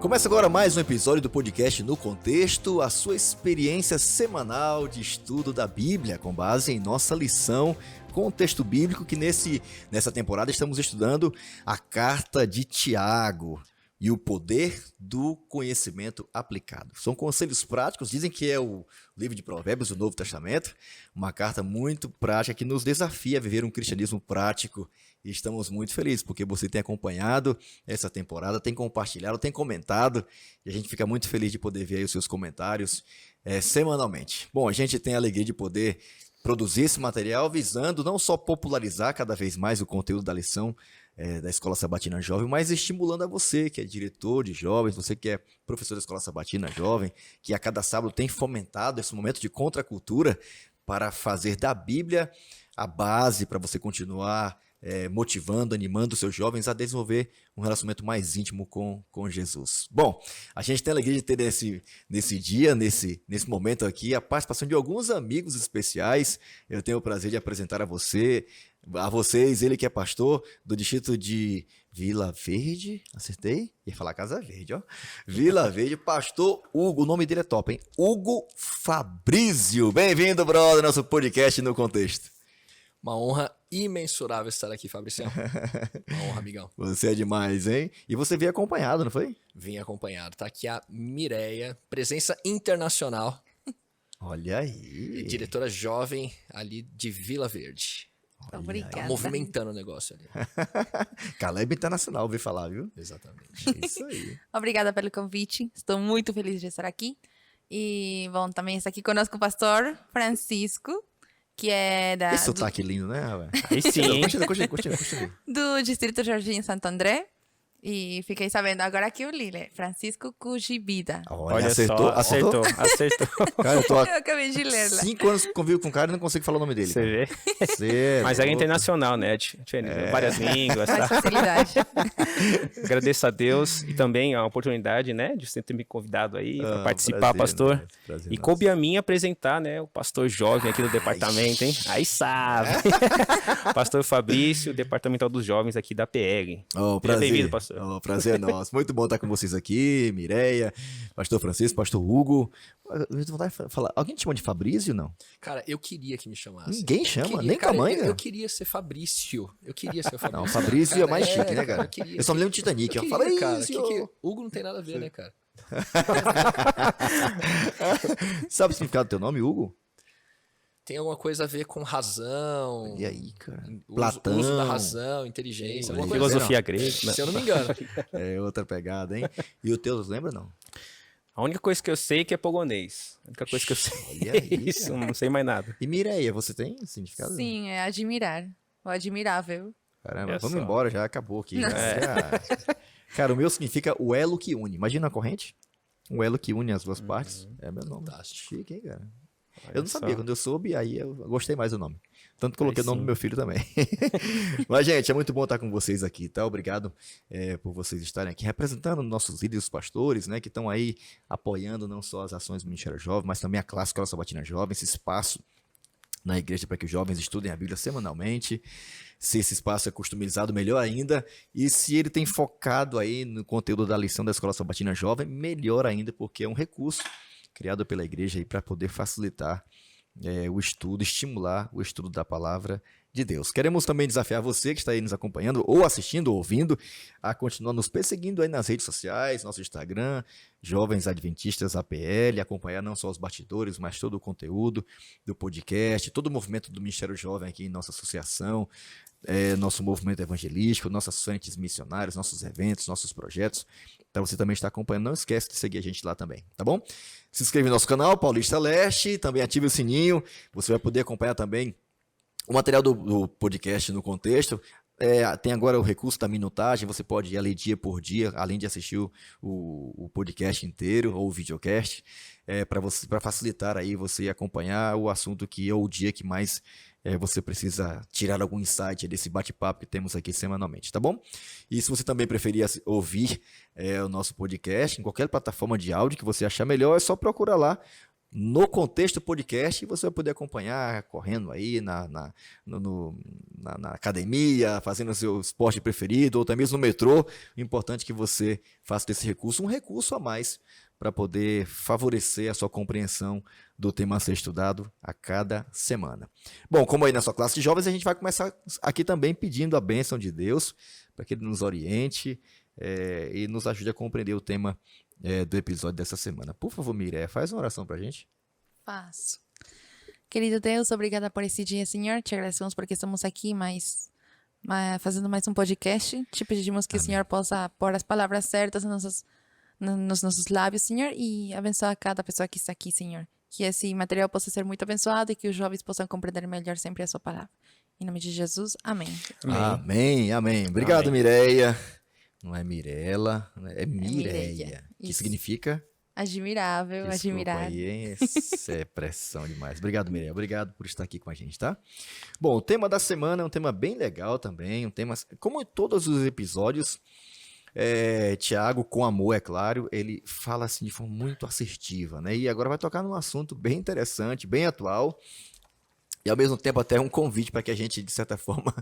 Começa agora mais um episódio do podcast No Contexto, a sua experiência semanal de estudo da Bíblia, com base em nossa lição com o texto bíblico, que nessa temporada estamos estudando a carta de Tiago e o poder do conhecimento aplicado. São conselhos práticos, dizem que é o livro de Provérbios do Novo Testamento, uma carta muito prática que nos desafia a viver um cristianismo prático. E estamos muito felizes porque você tem acompanhado essa temporada, tem compartilhado, tem comentado, e a gente fica muito feliz de poder ver aí os seus comentários semanalmente. Bom, a gente tem a alegria de poder produzir esse material visando não só popularizar cada vez mais o conteúdo da lição da Escola Sabatina Jovem, mas estimulando a você que é diretor de jovens, você que é professor da Escola Sabatina Jovem, que a cada sábado tem fomentado esse momento de contracultura para fazer da Bíblia a base para você continuar motivando, animando os seus jovens a desenvolver um relacionamento mais íntimo com Jesus. Bom, a gente tem a alegria de ter nesse dia, nesse momento aqui, a participação de alguns amigos especiais. Eu tenho o prazer de apresentar a vocês, ele que é pastor do distrito de Vila Verde, acertei? Ia falar Casa Verde, ó. Vila Verde, pastor Hugo, o nome dele é top, hein? Hugo Fabrício. Bem-vindo, brother, nosso podcast No Contexto. Uma honra imensurável estar aqui, Fabricião. Uma honra, amigão. Você é demais, hein? E você veio acompanhado, não foi? Vim acompanhado. Tá aqui a Mireia, presença internacional. Olha aí. Diretora jovem ali de Vila Verde. Obrigada. Tá movimentando o negócio ali. Caleb Internacional, ouvi falar, viu? Exatamente. É isso aí. Obrigada pelo convite. Estou muito feliz de estar aqui. E, bom, também está aqui conosco o pastor Francisco, que é Esse sotaque lindo, né, Ravel? Aí sim. Continua. do Distrito Jardim Santo André. E fiquei sabendo agora que o Lile, Francisco Cujibida. Olha, acertou. Cara, eu tô Eu há acabei de ler lá. 5 anos que convivo com o cara e não consigo falar o nome dele. Você vê? Sério. Mas é internacional, né? Diferente. Várias línguas, Mais tá? facilidade. Agradeço a Deus e também a oportunidade, né? De você ter me convidado aí para participar, prazer, pastor. né? Prazer E nosso. coube a mim apresentar, né? O pastor jovem aqui do departamento, hein? Aí sabe. Pastor Fabrício, departamental dos jovens aqui da PL. Oh, Seja prazer. bem-vindo, pastor. Oh, prazer é nosso. Muito bom estar com vocês aqui, Mireia, pastor Francisco, pastor Hugo. Eu tenho vontade de falar. Alguém te chama de Fabrício, não? Cara, eu queria que me chamasse. Ninguém chama, Queria, nem com a mãe, eu né? queria ser Fabrício. Eu queria ser o Fabrício. Não, Fabrício é mais chique, né, cara? Eu queria. Eu só me lembro de Titanic. Eu Eu queria, falei cara. isso. Hugo não tem nada a ver, né, cara? Sabe o significado do teu nome, Hugo? Tem alguma coisa a ver com razão. E aí, cara? Uso Platão. da razão, inteligência. Alguma coisa Filosofia grega. Né? se eu não me engano. É outra pegada, hein? E o teu, lembra, não? A única coisa que eu sei é que é pogonês. A única coisa que eu sei Olha é aí, isso, cara. não sei mais nada. E Mireia, você tem significado? Sim, é admirar. O admirável. Caramba, Olha vamos só. embora, já acabou aqui. Cara, o meu significa o elo que une. Imagina a corrente? Um elo que une as duas partes. É meu nome. Fantástico. Chique, hein, cara? Olha Eu não sabia, só. quando eu soube, aí eu gostei mais do nome. Tanto que coloquei Aí o nome sim. do meu filho também. Mas, gente, é muito bom estar com vocês aqui, tá? Obrigado por vocês estarem aqui representando nossos líderes, os pastores, né? Que estão aí apoiando não só as ações do Ministério Jovem, mas também a classe Escola Sabatina Jovem, esse espaço na igreja para que os jovens estudem a Bíblia semanalmente. Se esse espaço é customizado, melhor ainda. E se ele tem focado aí no conteúdo da lição da Escola Sabatina Jovem, melhor ainda, porque é um recurso criado pela igreja para poder facilitar o estudo, estimular o estudo da palavra de Deus. Queremos também desafiar você que está aí nos acompanhando, ou assistindo, ou ouvindo, a continuar nos perseguindo aí nas redes sociais, nosso Instagram, Jovens Adventistas APL, acompanhar não só os bastidores, mas todo o conteúdo do podcast, todo o movimento do Ministério Jovem aqui em nossa associação, nosso movimento evangelístico, nossas frentes missionárias, nossos eventos, nossos projetos. Então você também está acompanhando, não esquece de seguir a gente lá também, tá bom? Se inscreve no nosso canal, Paulista Leste, também ative o sininho, você vai poder acompanhar também o material do podcast No Contexto. Tem agora o recurso da minutagem, você pode ir ali dia por dia, além de assistir o podcast inteiro ou o videocast, para facilitar aí você acompanhar o assunto ou o dia que mais você precisa tirar algum insight desse bate-papo que temos aqui semanalmente, tá bom? E se você também preferir ouvir o nosso podcast em qualquer plataforma de áudio que você achar melhor, é só procurar lá no Contexto Podcast, você vai poder acompanhar correndo aí na academia, fazendo o seu esporte preferido, ou até mesmo no metrô. O importante é que você faça desse recurso um recurso a mais para poder favorecer a sua compreensão do tema a ser estudado a cada semana. Bom, como aí na sua classe de jovens, a gente vai começar aqui também pedindo a bênção de Deus para que Ele nos oriente e nos ajude a compreender o tema do episódio dessa semana. Por favor, Mireia, faz uma oração para a gente. Faço. Querido Deus, obrigada por esse dia, Senhor. Te agradecemos porque estamos aqui fazendo mais um podcast. Te pedimos que o Senhor possa pôr as palavras certas nos nossos lábios, Senhor, e abençoar cada pessoa que está aqui, Senhor. Que esse material possa ser muito abençoado e que os jovens possam compreender melhor sempre a sua palavra. Em nome de Jesus, amém. Amém, amém. Obrigado, Amém. Mireia. Não é Mirela, é Mireia. Mireia. Que Isso. significa? Admirável, Desculpa admirável. aí, hein? Essa é pressão demais. Obrigado, Mireia. Obrigado por estar aqui com a gente, tá? Bom, o tema da semana é um tema bem legal também. Um tema, como em todos os episódios, Tiago, com amor, é claro, ele fala assim de forma muito assertiva, né? E agora vai tocar num assunto bem interessante, bem atual. E ao mesmo tempo até um convite para que a gente, de certa forma,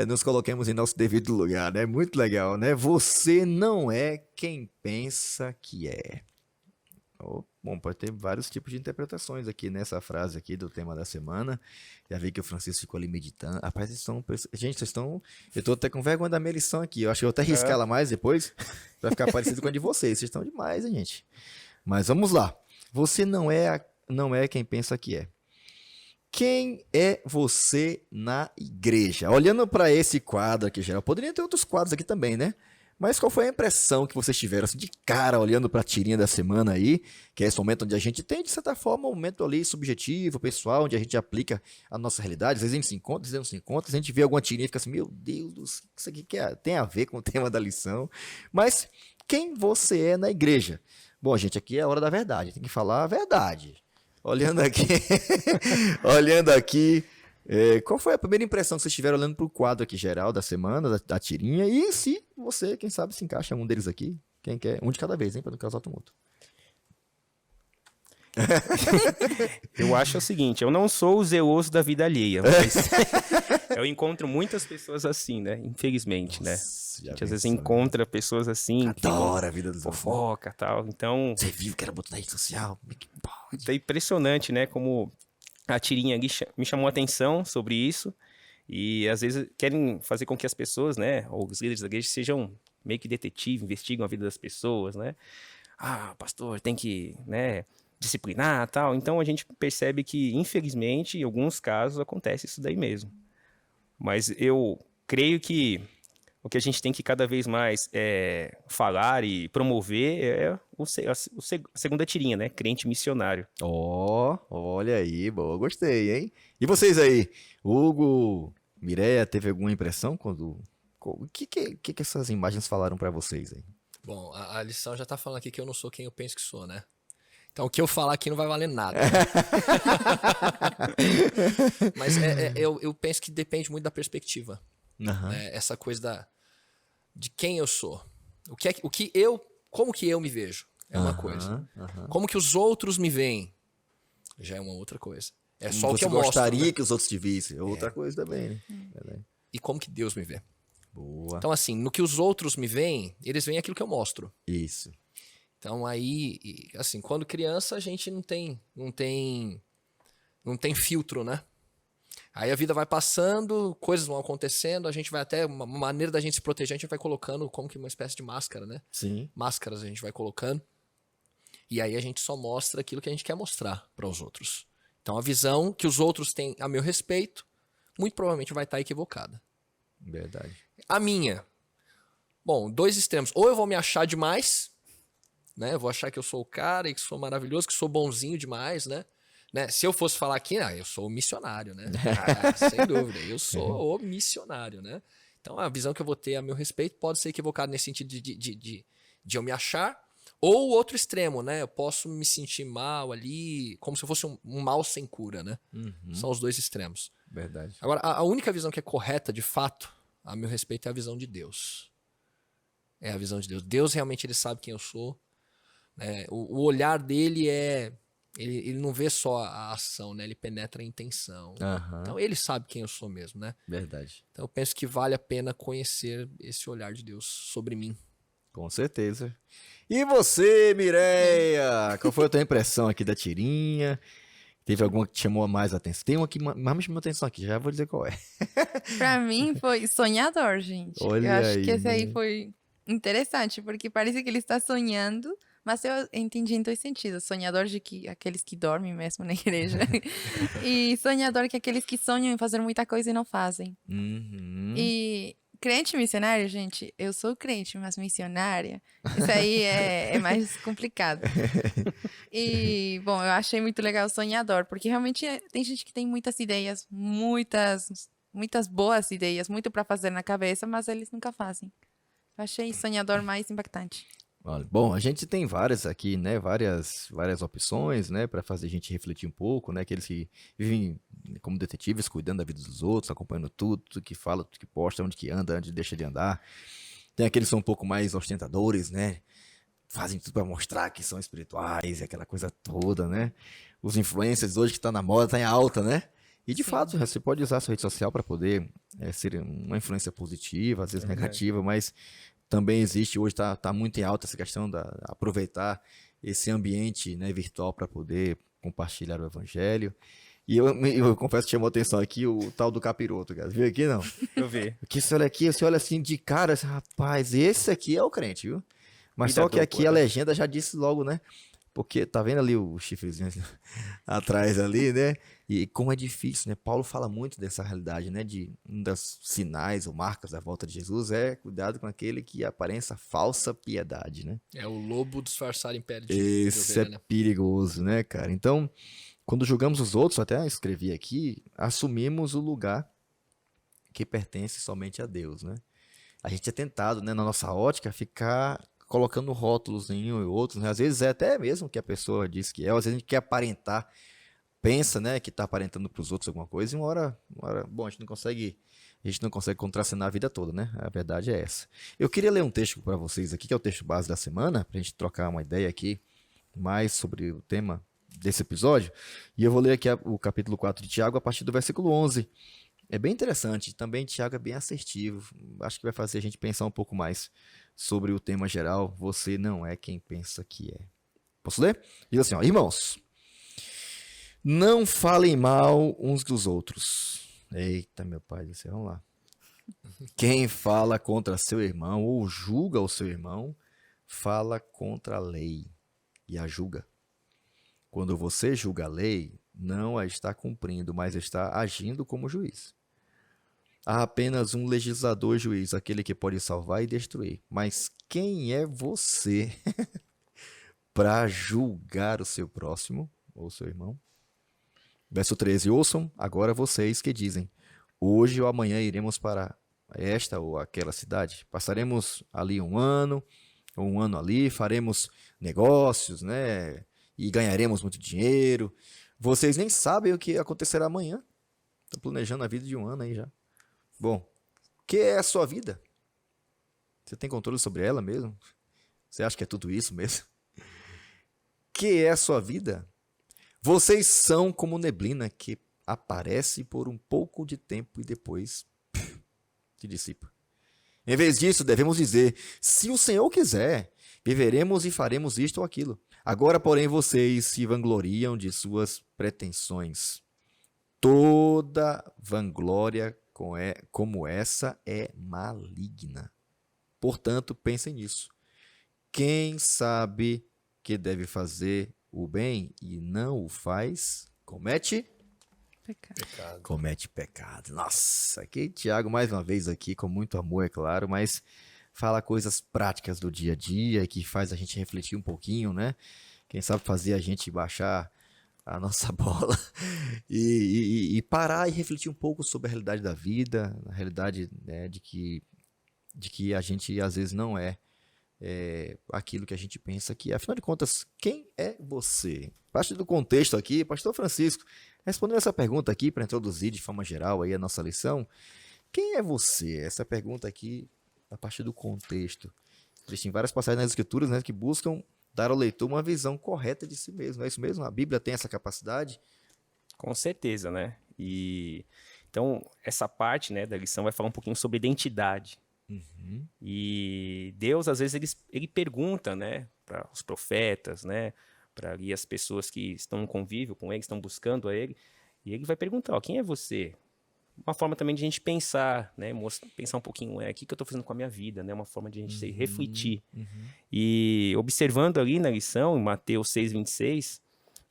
nos coloquemos em nosso devido lugar, né? Muito legal, né? Você não é quem pensa que é. Bom, pode ter vários tipos de interpretações aqui nessa frase aqui do tema da semana. Já vi que o Francisco ficou ali meditando. Rapaz, gente, vocês estão... Eu tô até com vergonha da minha lição aqui. Eu acho que eu vou até riscar ela mais depois. Vai ficar parecido com a de vocês. Vocês estão demais, hein, gente? Mas vamos lá. Você não é quem pensa que é. Quem é você na igreja? Olhando para esse quadro aqui, geral, poderia ter outros quadros aqui também, né? Mas qual foi a impressão que vocês tiveram assim, de cara, olhando para a tirinha da semana aí, que é esse momento onde a gente tem, de certa forma, um momento ali subjetivo, pessoal, onde a gente aplica a nossa realidade, às vezes a gente se encontra, às vezes não se encontra, a gente vê alguma tirinha e fica assim, meu Deus do céu, isso aqui tem a ver com o tema da lição. Mas quem você é na igreja? Bom, gente, aqui é a hora da verdade, tem que falar a verdade. Olhando aqui, qual foi a primeira impressão que vocês tiveram olhando para o quadro aqui geral da semana, da tirinha? E se você, quem sabe, se encaixa um deles aqui? Quem quer? Um de cada vez, hein? Para não causar tumulto. Eu acho o seguinte, eu não sou o zeloso da vida alheia, mas eu encontro muitas pessoas assim, né? Infelizmente, né? A gente às vezes encontra pessoas assim, que adora a vida dos outros. fofoca e tal. Então, Você viu que era botar na rede social? é impressionante, né? Como a tirinha ali me chamou a atenção sobre isso. E às vezes querem fazer com que as pessoas, né? Ou os líderes da igreja sejam meio que detetive, investigam a vida das pessoas, né? Ah, pastor, tem que, né, disciplinar e tal. Então a gente percebe que, infelizmente, em alguns casos acontece isso daí mesmo. Mas eu creio que o que a gente tem que cada vez mais falar e promover é a segunda tirinha, né? Crente missionário. Olha aí, boa, gostei, hein? E vocês aí, Hugo, Mireia, teve alguma impressão quando... O que essas imagens falaram para vocês aí? Bom, a lição já tá falando aqui que eu não sou quem eu penso que sou, né? Então o que eu falar aqui não vai valer nada. Né? Mas eu penso que depende muito da perspectiva. Uhum. Né? Essa coisa de quem eu sou. Como que eu me vejo é uma coisa. Como que os outros me veem já é uma outra coisa. É só o que eu mostro. Você gostaria né? que os outros te vissem. É outra coisa também, né? E como que Deus me vê. Boa. Então assim, no que os outros me veem, eles veem aquilo que eu mostro. Isso. Então aí, assim, quando criança a gente não tem filtro, né? Aí a vida vai passando, coisas vão acontecendo, a gente vai até, uma maneira da gente se proteger, a gente vai colocando como que uma espécie de máscara, né? Sim. Máscaras a gente vai colocando. E aí a gente só mostra aquilo que a gente quer mostrar para os outros. Então a visão que os outros têm a meu respeito, muito provavelmente vai estar equivocada. Verdade. A minha. Bom, dois extremos. Ou eu vou me achar demais, né? Eu vou achar que eu sou o cara e que sou maravilhoso, que sou bonzinho demais, né? Se eu fosse falar aqui, eu sou o missionário, né? Sem dúvida, eu sou o missionário, né? Então a visão que eu vou ter a meu respeito pode ser equivocada nesse sentido de eu me achar, ou o outro extremo, né? Eu posso me sentir mal ali, como se eu fosse um mal sem cura, né? São os dois extremos. Verdade. Agora, a única visão que é correta, de fato, a meu respeito, é a visão de Deus. É a visão de Deus. Deus realmente ele sabe quem eu sou. O olhar dele é Ele não vê só a ação, né? Ele penetra a intenção. Aham, Então ele sabe quem eu sou mesmo, né? verdade. Então eu penso que vale a pena conhecer esse olhar de Deus sobre mim. Com certeza. E você, Mireia? Qual foi a tua impressão aqui da tirinha? Teve alguma que te chamou mais a atenção? Tem uma que mais me chamou a atenção aqui, já vou dizer qual é. Pra mim foi sonhador, gente. Olha eu acho aí, que esse aí né? foi interessante, porque parece que ele está sonhando, mas eu entendi em dois sentidos. Sonhador de que aqueles que dormem mesmo na igreja. E sonhador que aqueles que sonham em fazer muita coisa e não fazem. Uhum. E crente missionário, gente, eu sou crente, mas missionária, isso aí é mais complicado. E, bom, eu achei muito legal o sonhador, porque realmente tem gente que tem muitas ideias, muitas boas ideias, muito para fazer na cabeça, mas eles nunca fazem. Eu achei sonhador mais impactante. Olha, bom, a gente tem várias aqui, né? Várias opções, né? Para fazer a gente refletir um pouco, né? Aqueles que vivem como detetives, cuidando da vida dos outros, acompanhando tudo que fala, tudo que posta, onde que anda, onde deixa de andar. Tem aqueles que são um pouco mais ostentadores, né? Fazem tudo para mostrar que são espirituais e aquela coisa toda, né? Os influencers hoje que tá na moda, tá em alta, né? E de Sim. fato, você pode usar a sua rede social para poder ser uma influência positiva, às vezes negativa, mas também existe, hoje está muito em alta essa questão da aproveitar esse ambiente, né, virtual para poder compartilhar o evangelho. E eu confesso que chamou atenção aqui o tal do capiroto, cara. Viu aqui, não? Eu vi. Porque você olha assim de cara, assim, rapaz, esse aqui é o crente, viu? Mas só que Cuidador, aqui a cuidador. legenda já disse logo, né? Porque tá vendo ali o chifrezinho atrás ali, né? E como é difícil, né? Paulo fala muito dessa realidade, né? De um dos sinais ou marcas da volta de Jesus é cuidado com aquele que aparenta falsa piedade, né? É o lobo disfarçado em pele de Esse é ovelha, né? perigoso, né, cara? Então, quando julgamos os outros, até escrevi aqui, assumimos o lugar que pertence somente a Deus, né? A gente é tentado, né, na nossa ótica, ficar colocando rótulos em um e outros, né? Às vezes é até mesmo que a pessoa diz que é, às vezes a gente quer aparentar, pensa, né, que está aparentando para os outros alguma coisa, e uma hora, bom, a gente não consegue contracenar a vida toda, né? A verdade é essa. Eu queria ler um texto para vocês aqui, que é o texto base da semana, para a gente trocar uma ideia aqui mais sobre o tema desse episódio, e eu vou ler aqui o capítulo 4 de Tiago, a partir do versículo 11. É bem interessante, também Tiago é bem assertivo, acho que vai fazer a gente pensar um pouco mais sobre o tema geral, você não é quem pensa que é. Posso ler? Diz assim, ó, irmãos, não falem mal uns dos outros. Eita, meu pai do céu, vamos lá. Quem fala contra seu irmão ou julga o seu irmão, fala contra a lei e a julga. Quando você julga a lei, não a está cumprindo, mas está agindo como juiz. Há apenas um legislador juiz, aquele que pode salvar e destruir. Mas quem é você para julgar o seu próximo ou seu irmão? Verso 13. Ouçam agora vocês que dizem, hoje ou amanhã iremos para esta ou aquela cidade. Passaremos ali um ano, ou um ano ali, faremos negócios, né? E ganharemos muito dinheiro. Vocês nem sabem o que acontecerá amanhã. Estão planejando a vida de um ano aí já. Bom, o que é a sua vida? Você tem controle sobre ela mesmo? Você acha que é tudo isso mesmo? O que é a sua vida? Vocês são como neblina que aparece por um pouco de tempo e depois se dissipa. Em vez disso, devemos dizer, se o Senhor quiser, viveremos e faremos isto ou aquilo. Agora, porém, vocês se vangloriam de suas pretensões. Toda vanglória como essa é maligna. Portanto, pensem nisso. Quem sabe que deve fazer o bem e não o faz, comete pecado. Nossa, aqui Tiago mais uma vez aqui com muito amor, é claro, mas fala coisas práticas do dia a dia que faz a gente refletir um pouquinho, né? Quem sabe fazer a gente baixar a nossa bola e parar e refletir um pouco sobre a realidade da vida, a realidade, né, de que a gente às vezes não é aquilo que a gente pensa que é. Afinal de contas, quem é você? Parte do contexto aqui, Pastor Francisco, respondendo essa pergunta aqui para introduzir de forma geral aí a nossa lição, quem é você? Essa pergunta aqui, a partir do contexto. Existem várias passagens nas escrituras, né, que buscam dar ao leitor uma visão correta de si mesmo. É isso mesmo? A Bíblia tem essa capacidade? Com certeza, né? E então essa parte, né, da lição vai falar um pouquinho sobre identidade. E Deus às vezes ele pergunta, né, para os profetas, né, para as pessoas que estão no convívio com ele, estão buscando a ele, e ele vai perguntar, ó, quem é você? Uma forma também de a gente pensar, né, pensar um pouquinho, o que eu estou fazendo com a minha vida, né, uma forma de a gente refletir. E observando ali na lição, em Mateus 6:26,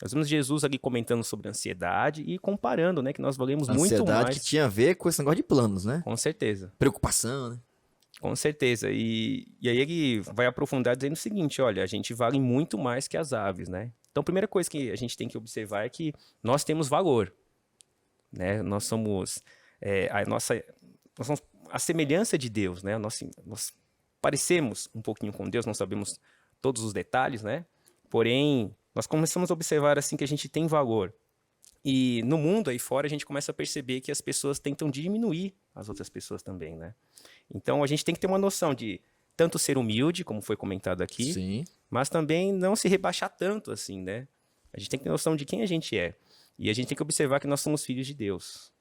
nós vemos Jesus ali comentando sobre ansiedade e comparando, né, que nós valemos muito Ansiedade mais. que tinha a ver com esse negócio de planos, né? Com certeza. Preocupação, né? Com certeza. E aí ele vai aprofundar dizendo o seguinte, olha, a gente vale muito mais que as aves, né? Então a primeira coisa que a gente tem que observar é que nós temos valor, né? Nós somos nós somos a semelhança de Deus, né? Nós parecemos um pouquinho com Deus, não sabemos todos os detalhes, né? Porém, nós começamos a observar assim que a gente tem valor. E no mundo aí fora a gente começa a perceber que as pessoas tentam diminuir as outras pessoas também, né? Então a gente tem que ter uma noção de tanto ser humilde, como foi comentado aqui, Sim. mas também não se rebaixar tanto assim, né? A gente tem que ter noção de quem a gente é. E a gente tem que observar que nós somos filhos de Deus.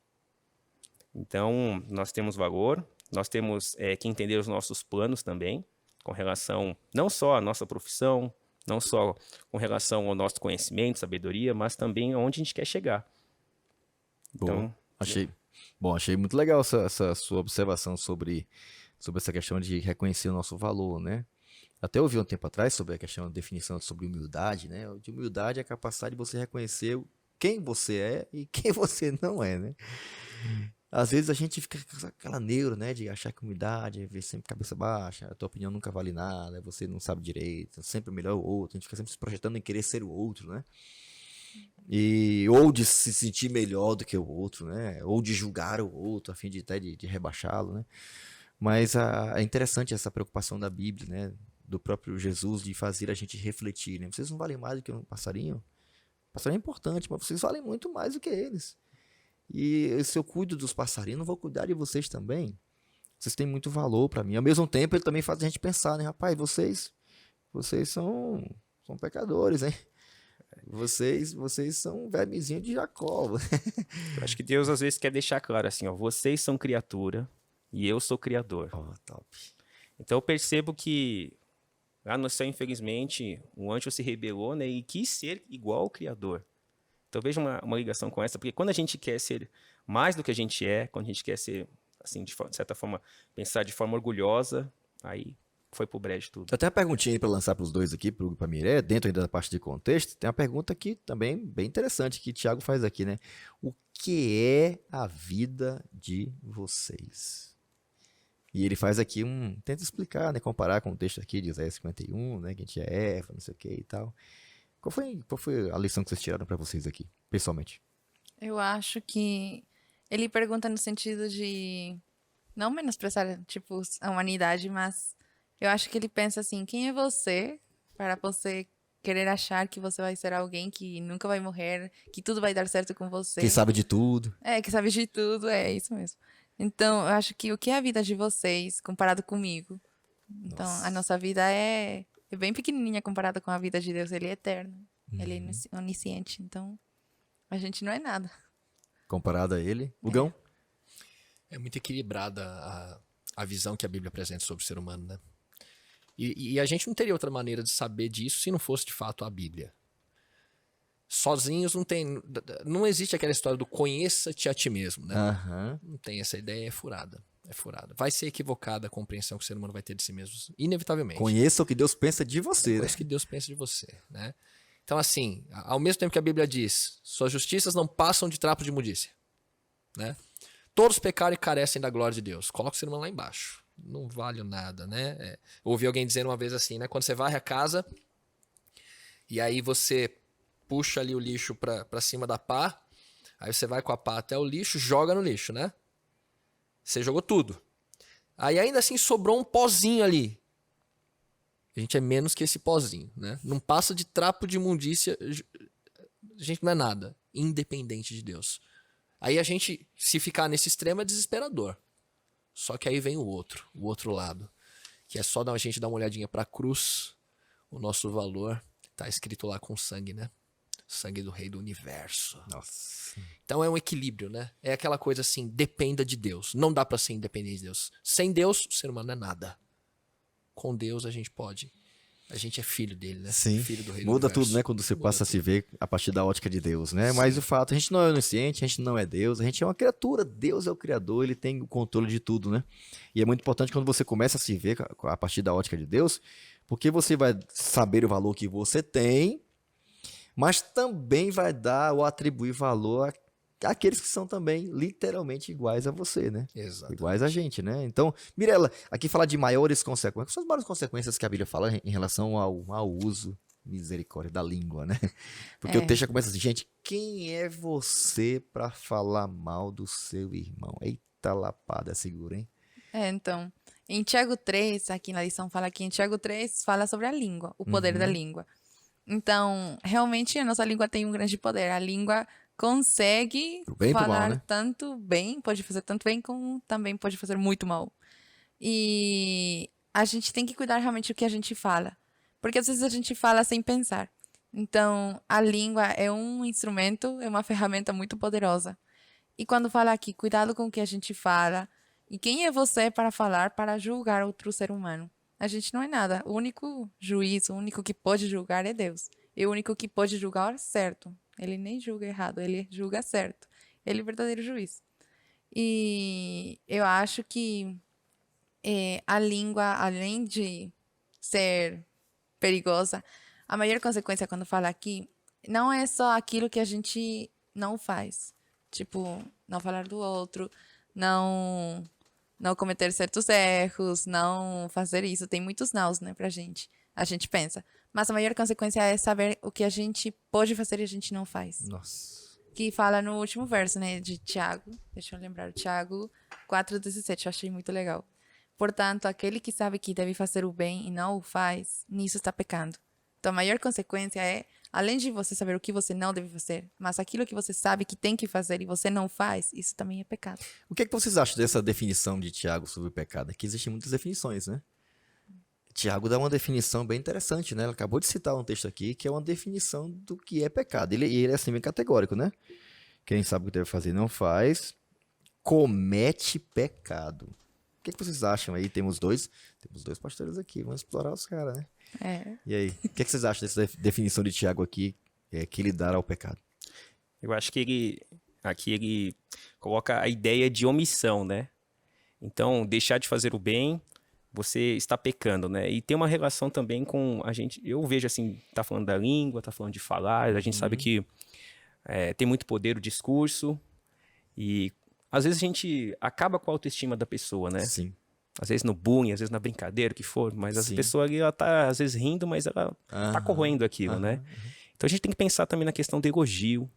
Então, nós temos valor, nós temos que entender os nossos planos também, com relação não só à nossa profissão, não só com relação ao nosso conhecimento, sabedoria, mas também aonde a gente quer chegar. Então, achei muito legal essa sua observação sobre essa questão de reconhecer o nosso valor, né? Até ouvi um tempo atrás sobre a questão da definição sobre humildade, né? De humildade é a capacidade de você reconhecer quem você é e quem você não é, né? Às vezes a gente fica com aquela neura, né, de achar que humildade é ver sempre cabeça baixa, a tua opinião nunca vale nada, você não sabe direito, sempre melhor o outro, a gente fica sempre se projetando em querer ser o outro, né? Ou de se sentir melhor do que o outro, né? Ou de julgar o outro, a fim de até de rebaixá-lo, né? Mas é interessante essa preocupação da Bíblia, né? Do próprio Jesus, de fazer a gente refletir, né? Vocês não valem mais do que um passarinho? O passarinho é importante, mas vocês valem muito mais do que eles. E se eu cuido dos passarinhos, não vou cuidar de vocês também? Vocês têm muito valor para mim. Ao mesmo tempo, ele também faz a gente pensar, né? Rapaz, vocês são pecadores, hein? Vocês são um vermezinho de Jacó. eu acho que Deus às vezes quer deixar claro assim, ó, vocês são criatura e eu sou criador. Oh, top. Então eu percebo que lá no céu, infelizmente, o anjo se rebelou, né, e quis ser igual ao Criador. Então veja uma ligação com essa, porque quando a gente quer ser mais do que a gente é, quando a gente quer ser, assim, de certa forma, pensar de forma orgulhosa, aí foi pro brejo tudo. Até uma perguntinha aí para lançar para os dois aqui, para Miré, dentro ainda da parte de contexto, tem uma pergunta aqui também bem interessante que o Thiago faz aqui, né? O que é a vida de vocês? E ele faz aqui tenta explicar, né? Comparar com o texto aqui de Isaías 51, né? Que a gente é Éfa, não sei o que e tal. Qual foi a lição que vocês tiraram para vocês aqui, pessoalmente? Eu acho que ele pergunta no sentido de não menosprezar, tipo, a humanidade, mas eu acho que ele pensa assim, quem é você para você querer achar que você vai ser alguém que nunca vai morrer, que tudo vai dar certo com você? Quem sabe de tudo. Que sabe de tudo, é isso mesmo. Então, eu acho que o que é a vida de vocês comparado comigo? Então, a nossa vida é bem pequenininha comparada com a vida de Deus. Ele é eterno. Ele é onisciente. Então, a gente não é nada. Comparado a ele. Hugão? É muito equilibrada a visão que a Bíblia apresenta sobre o ser humano, né? E a gente não teria outra maneira de saber disso se não fosse de fato a Bíblia. Sozinhos não existe aquela história do conheça-te a ti mesmo, né? Não tem essa ideia, é furada. É furada. Vai ser equivocada a compreensão que o ser humano vai ter de si mesmo, inevitavelmente. Conheça o que Deus pensa de você, né? Conheça o que Deus pensa de você, né? Então, assim, ao mesmo tempo que a Bíblia diz, suas justiças não passam de trapo de imundícia, né? Todos pecaram e carecem da glória de Deus. Coloca o ser humano lá embaixo. Não vale nada, né? Ouvi alguém dizendo uma vez assim, né? Quando você varre a casa e aí você puxa ali o lixo pra cima da pá, aí você vai com a pá até o lixo, joga no lixo, né? Você jogou tudo. Aí ainda assim sobrou um pozinho ali. A gente é menos que esse pozinho, né? Não passa de trapo de imundícia. A gente não é nada, independente de Deus. Aí a gente, se ficar nesse extremo, é desesperador. Só que aí vem o outro lado. Que é só a gente dar uma olhadinha pra cruz, o nosso valor tá escrito lá com sangue, né? Sangue do Rei do Universo. Nossa. Então é um equilíbrio, né? É aquela coisa assim, dependa de Deus. Não dá pra ser independente de Deus. Sem Deus, o ser humano não é nada. Com Deus a gente pode. A gente é filho dele, né? Sim. Filho do Rei do Muda Universo. tudo, né? Quando você Muda passa a se tudo. ver a partir da ótica de Deus, né? Sim. Mas o fato, a gente não é onisciente, a gente não é Deus, a gente é uma criatura. Deus é o Criador, ele tem o controle de tudo, né? E é muito importante quando você começa a se ver a partir da ótica de Deus, porque você vai saber o valor que você tem, mas também vai dar ou atribuir valor àqueles que são também literalmente iguais a você, né? Exato. Iguais a gente, né? Então, Mirela, aqui fala de maiores consequências. Quais são as maiores consequências que a Bíblia fala em relação ao mau uso, misericórdia, da língua, né? Porque o texto já começa assim, gente, quem é você para falar mal do seu irmão? Eita lapada, segura, hein? Então, em Tiago 3, aqui na lição fala aqui, em Tiago 3 fala sobre a língua, o poder da língua. Então, realmente a nossa língua tem um grande poder. A língua consegue Pro bem e pro mal, falar né? tanto bem, pode fazer tanto bem como também pode fazer muito mal. E a gente tem que cuidar realmente do que a gente fala, porque às vezes a gente fala sem pensar. Então, a língua é um instrumento, é uma ferramenta muito poderosa. E quando fala aqui, cuidado com o que a gente fala, e quem é você para falar, para julgar outro ser humano? A gente não é nada. O único juiz, o único que pode julgar é Deus. E o único que pode julgar certo. Ele nem julga errado, ele julga certo. Ele é o verdadeiro juiz. E eu acho que a língua, além de ser perigosa, a maior consequência quando fala aqui não é só aquilo que a gente não faz. Tipo, não falar do outro, não cometer certos erros, não fazer isso. Tem muitos nãos, né, pra gente. A gente pensa. Mas a maior consequência é saber o que a gente pode fazer e a gente não faz. Nossa. Que fala no último verso, né, de Tiago. Deixa eu lembrar, Tiago 4,17. Eu achei muito legal. Portanto, aquele que sabe que deve fazer o bem e não o faz, nisso está pecando. Então, a maior consequência é, além de você saber o que você não deve fazer, mas aquilo que você sabe que tem que fazer e você não faz, isso também é pecado. O que é que vocês acham dessa definição de Tiago sobre o pecado? Aqui existem muitas definições, né? Tiago dá uma definição bem interessante, né? Ele acabou de citar um texto aqui que é uma definição do que é pecado. Ele é assim bem categórico, né? Quem sabe o que deve fazer e não faz, comete pecado. O que é que vocês acham aí? Temos dois pastores aqui, vamos explorar os caras, né? É. E aí, o que é que vocês acham dessa definição de Tiago aqui, que ele dá ao pecado? Eu acho que aqui ele coloca a ideia de omissão, né? Então, deixar de fazer o bem, você está pecando, né? E tem uma relação também com a gente, eu vejo assim, tá falando da língua, tá falando de falar, a gente sabe que tem muito poder o discurso e às vezes a gente acaba com a autoestima da pessoa, né? Sim. Às vezes no bullying, às vezes na brincadeira, o que for, mas Sim. a pessoa ali, ela tá às vezes rindo, mas ela tá corroendo aquilo, né? Então a gente tem que pensar também na questão do elogio,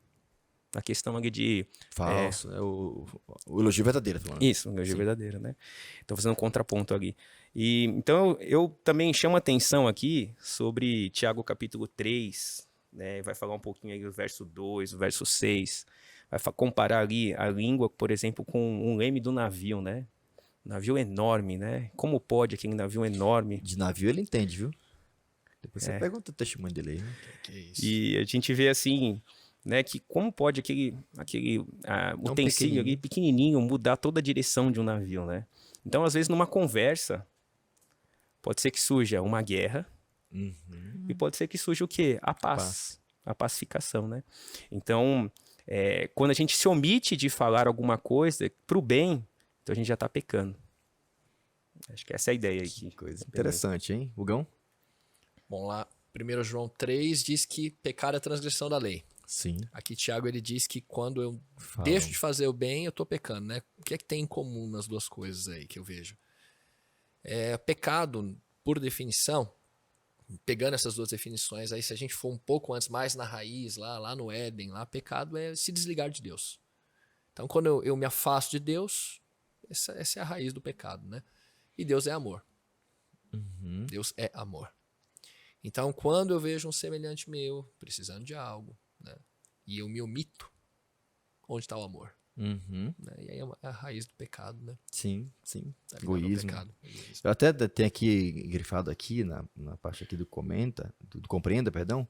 na questão ali de... Falso, né? O elogio verdadeiro, tá falando. Isso, um elogio verdadeiro, né? Então fazendo um contraponto ali. E, então eu também chamo a atenção aqui sobre Tiago capítulo 3, né? Vai falar um pouquinho aí do verso 2, o verso 6. Vai comparar ali a língua, por exemplo, com um leme do navio, né? Navio enorme, né? Como pode aquele navio enorme? De navio ele entende, viu? Depois você pergunta o testemunho dele aí. Né? Que isso? E a gente vê assim, né? Que como pode aquele utensílio ali pequenininho mudar toda a direção de um navio, né? Então, às vezes, numa conversa, pode ser que surja uma guerra e pode ser que surja o quê? A paz. A pacificação, né? Então, quando a gente se omite de falar alguma coisa pro bem, então a gente já tá pecando. Acho que essa é a ideia aqui. Que coisa interessante, hein? Hugão? Bom, lá, 1 João 3 diz que pecado é transgressão da lei. Sim. Aqui Tiago ele diz que quando eu deixo de fazer o bem, eu tô pecando, né? O que é que tem em comum nas duas coisas aí que eu vejo? Pecado, por definição, pegando essas duas definições, aí se a gente for um pouco antes, mais na raiz, lá no Éden, lá, pecado é se desligar de Deus. Então, quando eu me afasto de Deus, essa é a raiz do pecado, né? E Deus é amor. Deus é amor. Então, quando eu vejo um semelhante meu precisando de algo, né, e eu me omito, onde está o amor? Uhum. Né? E aí é a raiz do pecado, né? Sim, sim. Tá ligado ao Egoísmo. pecado. Egoísmo. Eu até tenho aqui grifado aqui na parte aqui do compreenda, perdão.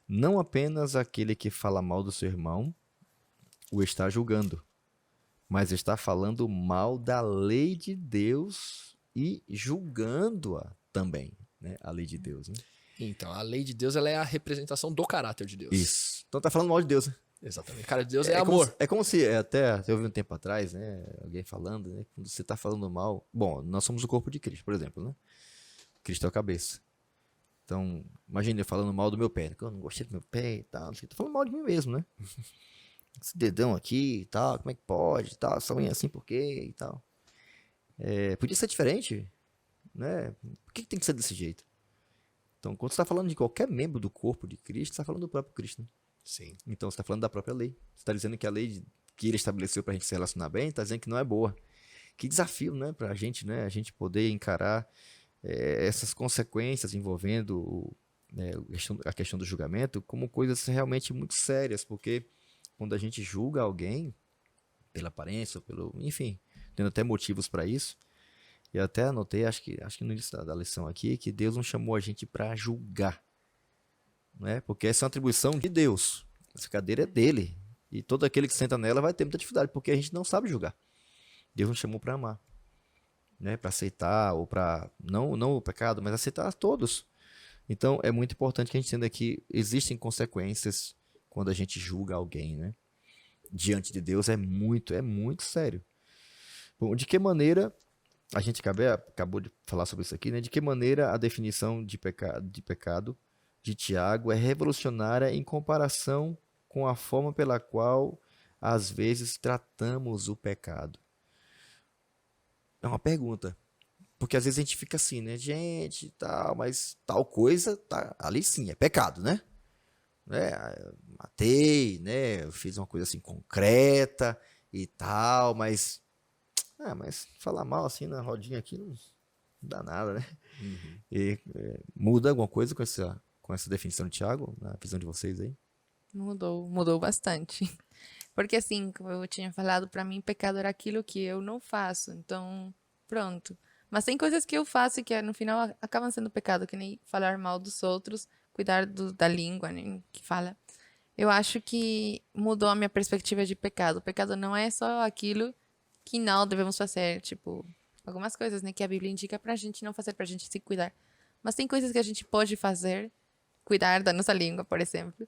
Não apenas aquele que fala mal do seu irmão o está julgando, mas está falando mal da lei de Deus e julgando-a também, né? A lei de Deus, né? Então, a lei de Deus ela é a representação do caráter de Deus. Isso. Então tá falando mal de Deus, né? Exatamente. O caráter de Deus é como amor. é como se, até eu ouvi um tempo atrás, né? Alguém falando, né? Quando você tá falando mal. Bom, nós somos o corpo de Cristo, por exemplo, né? Cristo é a cabeça. Então, imagina eu falando mal do meu pé, né? Que eu não gostei do meu pé e tal. Não sei, tô falando mal de mim mesmo, né? Esse dedão aqui e tal, como é que pode e tal, essa unha assim por quê e tal. Podia ser diferente, né? Por que tem que ser desse jeito? Então, quando você está falando de qualquer membro do corpo de Cristo, você está falando do próprio Cristo, né? Sim. Então, você está falando da própria lei. Você está dizendo que a lei que ele estabeleceu para a gente se relacionar bem, está dizendo que não é boa. Que desafio, né? Para a gente, né? A gente poder encarar essas consequências envolvendo a questão do julgamento como coisas realmente muito sérias, porque quando a gente julga alguém pela aparência, enfim, tendo até motivos para isso, e até anotei, acho que no início da lição aqui, que Deus não chamou a gente para julgar, né? Porque essa é uma atribuição de Deus, essa cadeira é dele, e todo aquele que senta nela vai ter muita dificuldade, porque a gente não sabe julgar. Deus nos chamou para amar, né? Para aceitar, ou para, não o pecado, mas aceitar todos. Então, é muito importante que a gente entenda que existem consequências quando a gente julga alguém, né? Diante de Deus é muito sério. Bom, de que maneira, a gente acabou de falar sobre isso aqui, né? De que maneira a definição de pecado de Tiago é revolucionária em comparação com a forma pela qual, às vezes, tratamos o pecado? É uma pergunta. Porque às vezes a gente fica assim, né? Gente, tal, mas tal coisa, tá, ali sim, é pecado, né? Matei, né? Eu fiz uma coisa assim concreta e tal, mas falar mal assim na rodinha aqui não dá nada, né? Uhum. E muda alguma coisa com essa definição de Tiago, na visão de vocês aí? Mudou bastante. Porque assim, como eu tinha falado, pra mim pecado era aquilo que eu não faço. Então, pronto. Mas tem coisas que eu faço que no final acabam sendo pecado, que nem falar mal dos outros, cuidar da língua, né, que fala. Eu acho que mudou a minha perspectiva de pecado. O pecado não é só aquilo que não devemos fazer, tipo, algumas coisas, né, que a Bíblia indica pra gente não fazer, pra gente se cuidar. Mas tem coisas que a gente pode fazer, cuidar da nossa língua, por exemplo,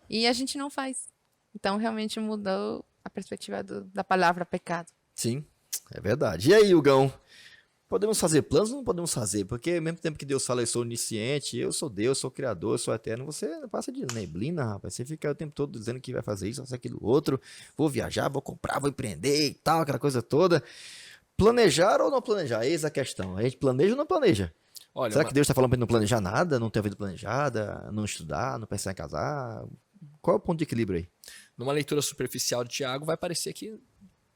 e a gente não faz. Então, realmente mudou a perspectiva da palavra pecado. Sim, é verdade. E aí, Hugão? Podemos fazer planos ou não podemos fazer? Porque ao mesmo tempo que Deus fala, eu sou onisciente, eu sou Deus, sou criador, sou eterno, você passa de neblina, rapaz. Você fica o tempo todo dizendo que vai fazer isso, vai fazer aquilo outro, vou viajar, vou comprar, vou empreender e tal, aquela coisa toda. Planejar ou não planejar? Eis a questão. A gente planeja ou não planeja? Olha, Será que Deus está falando para não planejar nada, não ter a vida planejada, não estudar, não pensar em casar? Qual é o ponto de equilíbrio aí? numa leitura superficial de Tiago, vai parecer que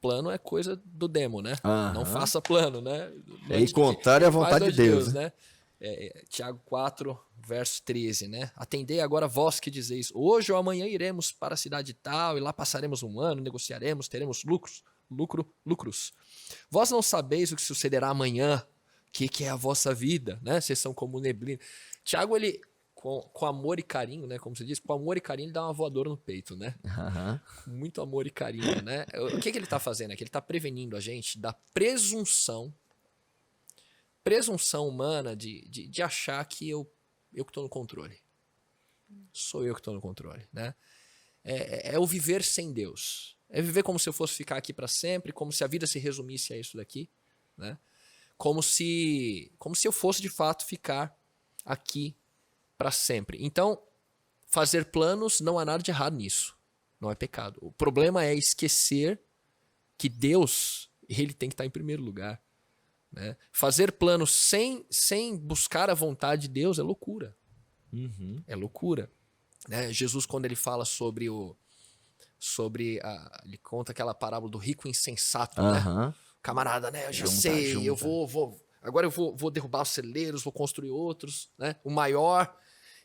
plano é coisa do demo, né? Aham. Não faça plano, né? Não É contrário à faz vontade de Deus, né? Tiago 4, verso 13, né? Atendei agora vós que dizeis, hoje ou amanhã iremos para a cidade tal, e lá passaremos um ano, negociaremos, teremos lucros. Vós não sabeis o que sucederá amanhã, que é a vossa vida, né? Vocês são como neblina. Tiago, ele, com amor e carinho, né? Como você diz, com amor e carinho, ele dá uma voadora no peito, né? Aham. Com muito amor e carinho, né? O que ele tá fazendo aqui? Ele tá prevenindo a gente da presunção humana de achar que eu que tô no controle. Sou eu que tô no controle, né? É o viver sem Deus. É viver como se eu fosse ficar aqui para sempre, como se a vida se resumisse a isso daqui, né? Como se eu fosse de fato ficar aqui para sempre. Então, fazer planos, não há nada de errado nisso. Não é pecado. O problema é esquecer que Deus, ele tem que estar em primeiro lugar, né? Fazer planos sem buscar a vontade de Deus é loucura. Uhum. É loucura, né? Jesus, quando ele fala ele conta aquela parábola do rico insensato, né? Aham. Camarada, né? Eu já Junta, sei, junta. eu agora eu vou derrubar os celeiros, vou construir outros, né? O maior.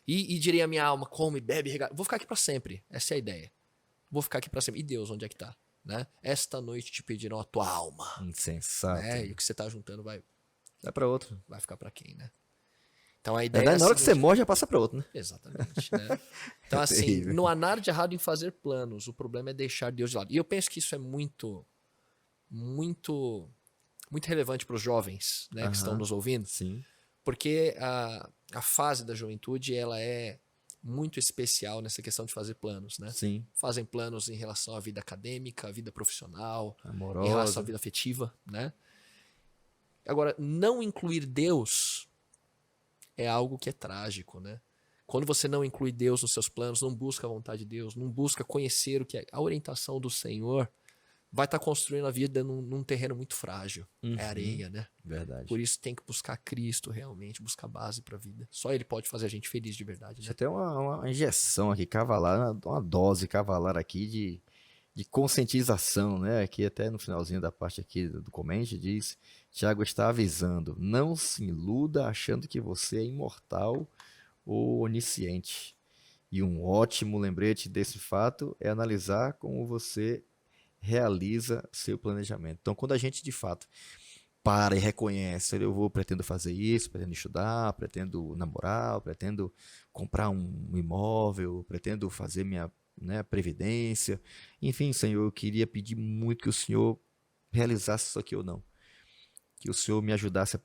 E direi a minha alma, come, bebe, regala. Vou ficar aqui para sempre. Essa é a ideia. Vou ficar aqui para sempre. E Deus, onde é que tá? né? Esta noite te pedirão a tua alma. Insensato. Né? E o que você tá juntando vai Vai pra outro. ficar para quem, né? Então a Na ideia verdade, é na a hora que você seguinte- morre, já passa pra outro, né? Exatamente, né? Então, assim, terrível. não há nada de errado em fazer planos. O problema é deixar Deus de lado. E eu penso que isso é muito, muito, muito relevante para os jovens, né, que estão Aham. nos ouvindo, Sim. porque a fase da juventude, ela é muito especial nessa questão de fazer planos, né? Sim. Fazem planos em relação à vida acadêmica, à vida profissional, em relação à Amorosa. vida afetiva, né? Agora, não incluir Deus é algo que é trágico, né? Quando você não inclui Deus nos seus planos, não busca a vontade de Deus, não busca conhecer o que é a orientação do Senhor, vai estar construindo a vida num terreno muito frágil. Uhum. É areia, né? Verdade. Por isso tem que buscar Cristo realmente, buscar base para a vida. Só Ele pode fazer a gente feliz de verdade, Deixa né? eu ter uma injeção aqui, cavalar, uma dose cavalar aqui de conscientização, né? Aqui até no finalzinho da parte aqui do comente diz, Tiago está avisando, não se iluda achando que você é imortal ou onisciente. E um ótimo lembrete desse fato é analisar como você realiza seu planejamento. Então, quando a gente de fato para e reconhece, pretendo fazer isso, pretendo estudar, pretendo namorar, pretendo comprar um imóvel, pretendo fazer minha, né, previdência. Enfim, Senhor, eu queria pedir muito que o Senhor realizasse isso aqui ou não. Que o Senhor me ajudasse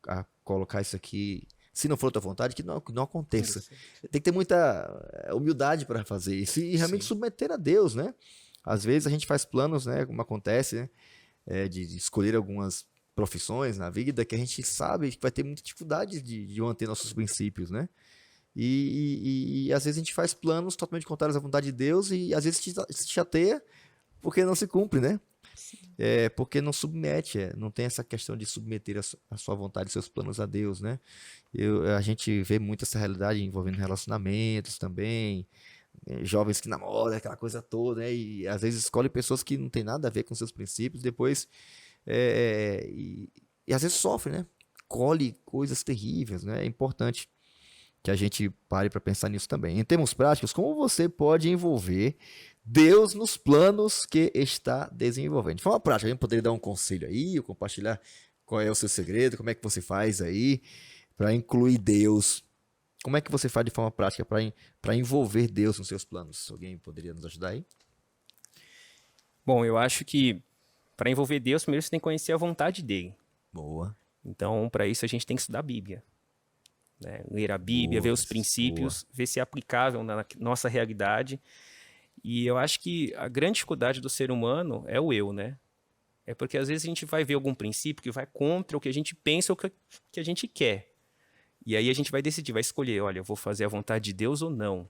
a colocar isso aqui, se não for da tua vontade, que não aconteça. Tem que ter muita humildade para fazer isso e realmente Sim. submeter a Deus, né? Às vezes a gente faz planos, né, como acontece, né, de escolher algumas profissões na vida que a gente sabe que vai ter muita dificuldade de manter nossos princípios, né? E às vezes a gente faz planos totalmente contrários à vontade de Deus e às vezes se chateia porque não se cumpre, né? Porque não submete, não tem essa questão de submeter a sua vontade e seus planos a Deus, né? A gente vê muito essa realidade envolvendo relacionamentos também, jovens que namoram, aquela coisa toda, né? E às vezes escolhem pessoas que não tem nada a ver com seus princípios, depois e às vezes sofre, né? Colhe coisas terríveis, né? É importante que a gente pare para pensar nisso também. Em termos práticos, como você pode envolver Deus nos planos que está desenvolvendo? De forma prática, a gente poderia dar um conselho aí, ou compartilhar qual é o seu segredo, como é que você faz aí para incluir Deus. Como é que você faz de forma prática para envolver Deus nos seus planos? Alguém poderia nos ajudar aí? Bom, eu acho que para envolver Deus, primeiro você tem que conhecer a vontade dele. Boa. Então, para isso, a gente tem que estudar a Bíblia. Né? Ler a Bíblia, ver os princípios, ver se é aplicável na nossa realidade. E eu acho que a grande dificuldade do ser humano é o eu, né? É porque às vezes a gente vai ver algum princípio que vai contra o que a gente pensa ou o que a gente quer. E aí a gente vai decidir, vai escolher, olha, eu vou fazer a vontade de Deus ou não.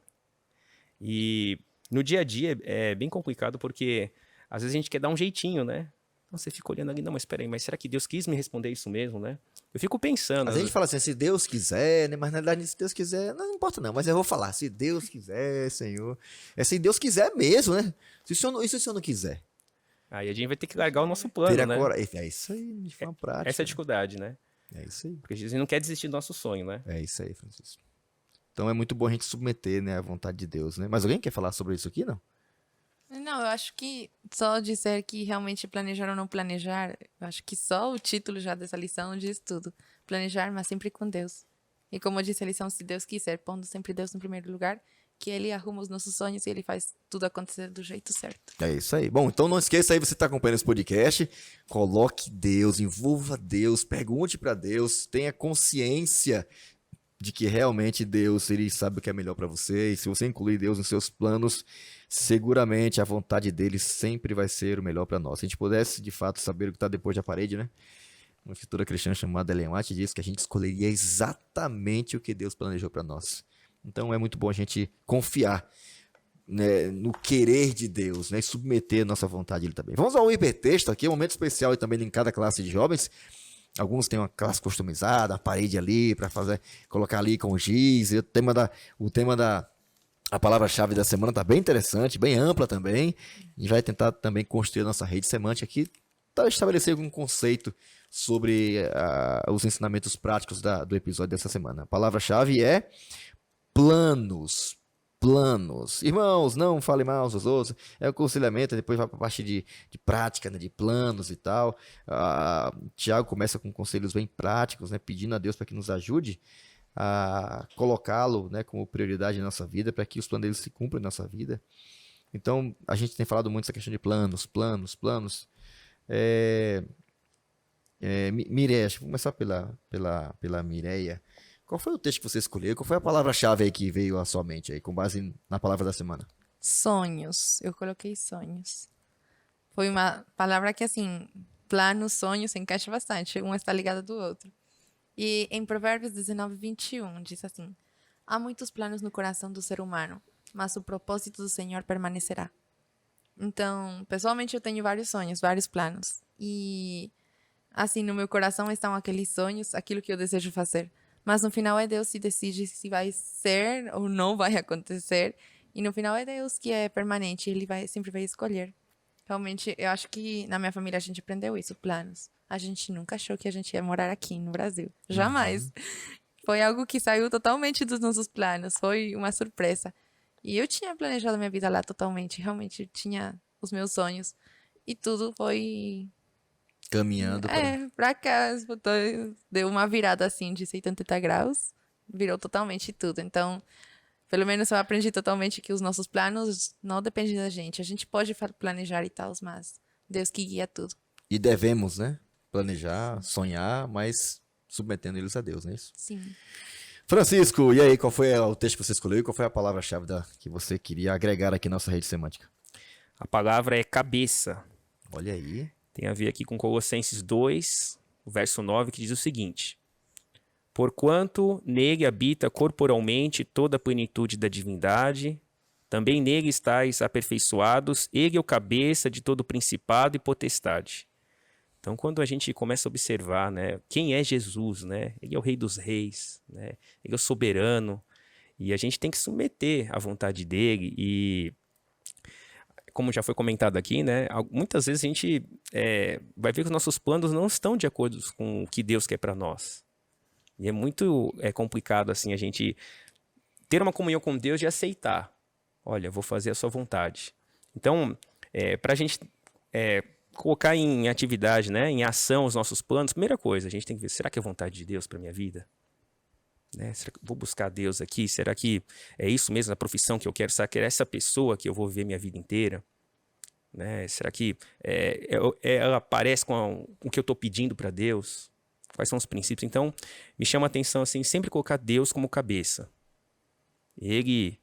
E no dia a dia é bem complicado porque às vezes a gente quer dar um jeitinho, né? Então você fica olhando ali, não, mas espera aí, mas será que Deus quis me responder isso mesmo, né? Eu fico pensando. Às vezes a gente fala assim, se Deus quiser, né? Mas na realidade, se Deus quiser, não importa não, mas eu vou falar, se Deus quiser, Senhor. É se Deus quiser mesmo, né? E se o Senhor não quiser? Aí a gente vai ter que largar o nosso plano, Ter a né? coragem. É isso aí, de forma prática. Essa é a dificuldade, né? É isso aí. Porque a gente não quer desistir do nosso sonho, né? É isso aí, Francisco. Então é muito bom a gente submeter, né, a vontade de Deus, né? Mas alguém quer falar sobre isso aqui, não? Não, eu acho que só dizer que realmente planejar ou não planejar, eu acho que só o título já dessa lição diz tudo. Planejar, mas sempre com Deus. E como eu disse a lição, se Deus quiser, pondo sempre Deus no primeiro lugar, que Ele arruma os nossos sonhos e Ele faz tudo acontecer do jeito certo. É isso aí. Bom, então não esqueça aí, você está acompanhando esse podcast, coloque Deus, envolva Deus, pergunte para Deus, tenha consciência de que realmente Deus, Ele sabe o que é melhor para você, e se você incluir Deus nos seus planos, seguramente a vontade dele sempre vai ser o melhor para nós. Se a gente pudesse, de fato, saber o que está depois da parede, né? Uma escritora cristã chamada Ellen White diz que a gente escolheria exatamente o que Deus planejou para nós. Então é muito bom a gente confiar, né, no querer de Deus, né, e submeter a nossa vontade a Ele também. Vamos ao hipertexto aqui, um momento especial e também em cada classe de jovens. Alguns têm uma classe customizada, a parede ali para fazer, colocar ali com giz. E o tema da a palavra-chave da semana está bem interessante, bem ampla também. A gente vai tentar também construir a nossa rede semântica aqui, para estabelecer algum conceito sobre os ensinamentos práticos do episódio dessa semana. A palavra-chave é planos. planos. Irmãos, não falem mal uns aos outros. É o aconselhamento, depois vai para a parte de prática, né, de planos e tal. Tiago começa com conselhos bem práticos, né, pedindo a Deus para que nos ajude a colocá-lo, né, como prioridade na nossa vida, para que os planos dele se cumpram na nossa vida. Então, a gente tem falado muito essa questão de planos. Mireia, acho que vou começar pela Mireia. Qual foi o texto que você escolheu? Qual foi a palavra-chave aí que veio à sua mente aí, com base na palavra da semana? Sonhos. Eu coloquei sonhos. Foi uma palavra que, assim, plano, sonho, se encaixa bastante. Um está ligado do outro. E em Provérbios 19:21, diz assim: há muitos planos no coração do ser humano, mas o propósito do Senhor permanecerá. Então, pessoalmente, eu tenho vários sonhos, vários planos. E, assim, no meu coração estão aqueles sonhos, aquilo que eu desejo fazer. Mas no final é Deus que decide se vai ser ou não vai acontecer. E no final é Deus que é permanente, Ele sempre vai escolher. Realmente, eu acho que na minha família a gente aprendeu isso, planos. A gente nunca achou que a gente ia morar aqui no Brasil. Jamais. Foi algo que saiu totalmente dos nossos planos. Foi uma surpresa. E eu tinha planejado a minha vida lá totalmente. Realmente, eu tinha os meus sonhos. E tudo foi... Caminhando para... pra cá. Deu uma virada assim de 180 graus. Virou totalmente tudo. Então, pelo menos eu aprendi totalmente que os nossos planos não dependem da gente. A gente pode planejar e tal, mas Deus que guia tudo. E devemos, né? Planejar, sonhar, mas submetendo eles a Deus, não é isso? Sim. Francisco, e aí, qual foi o texto que você escolheu e qual foi a palavra-chave que você queria agregar aqui na nossa rede semântica? A palavra é cabeça. Olha aí. Tem a ver aqui com Colossenses 2, o verso 9, que diz o seguinte: porquanto nele habita corporalmente toda a plenitude da divindade, também nele estáis aperfeiçoados, ele é o cabeça de todo principado e potestade. Então, quando a gente começa a observar, né, quem é Jesus, né, ele é o Rei dos Reis, né, ele é o soberano, e a gente tem que submeter à vontade dele. E, como já foi comentado aqui, né, muitas vezes a gente vai ver que os nossos planos não estão de acordo com o que Deus quer para nós. E é muito complicado assim a gente ter uma comunhão com Deus e aceitar. Olha, vou fazer a sua vontade. Então, para a gente colocar em atividade, né, em ação os nossos planos, primeira coisa, a gente tem que ver, será que é vontade de Deus para minha vida? Né? Será que vou buscar Deus aqui? Será que é isso mesmo a profissão que eu quero? Será que é essa pessoa que eu vou viver minha vida inteira? Né? Será que ela parece com o que eu estou pedindo para Deus? Quais são os princípios? Então, me chama a atenção assim, sempre colocar Deus como cabeça. Ele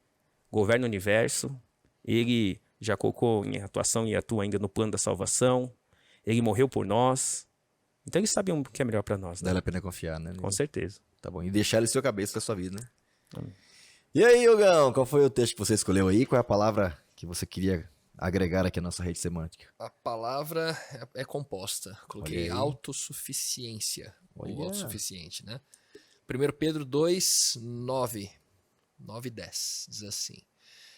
governa o universo, ele já colocou em atuação e atua ainda no plano da salvação, ele morreu por nós, então ele sabe o que é melhor para nós. Né? Vale a pena confiar, né? Com certeza. Tá bom, e deixar ele em sua cabeça da sua vida, né? E aí, Hugão, qual foi o texto que você escolheu aí? Qual é a palavra que você queria agregar aqui à nossa rede semântica? A palavra é composta. Coloquei Olha aí. autossuficiência. Olha. Ou autossuficiente, né? 1 Pedro 2, 9 e 10. Diz assim: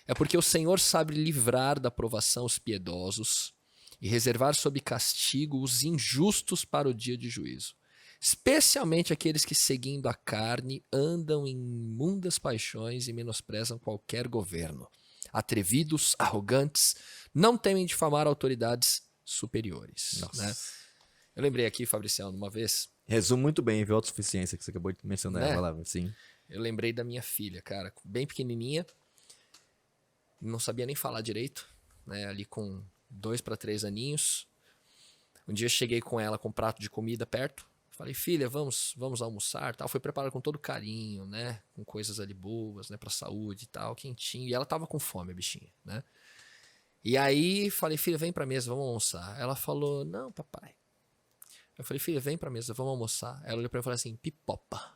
é porque o Senhor sabe livrar da provação os piedosos e reservar sob castigo os injustos para o dia de juízo. Especialmente aqueles que, seguindo a carne, andam em imundas paixões e menosprezam qualquer governo. Atrevidos, arrogantes, não temem difamar autoridades superiores. Nossa. Né? Eu lembrei aqui, Fabriciano, uma vez, Resume muito bem, viu? Autossuficiência, que você acabou de mencionar Né? a palavra, sim. eu lembrei da minha filha, cara, bem pequenininha, não sabia nem falar direito, né? Ali com 2 para 3 aninhos. Um dia eu cheguei com ela com um prato de comida perto. Falei, filha, vamos almoçar, tal. Foi preparado com todo carinho, né? Com coisas ali boas, né? Pra saúde e tal, quentinho. E ela tava com fome, a bichinha, né? E aí falei, filha, vem pra mesa, vamos almoçar. Ela falou, não, papai. Eu falei, filha, vem pra mesa, vamos almoçar. Ela olhou pra mim e falou assim, pipopa.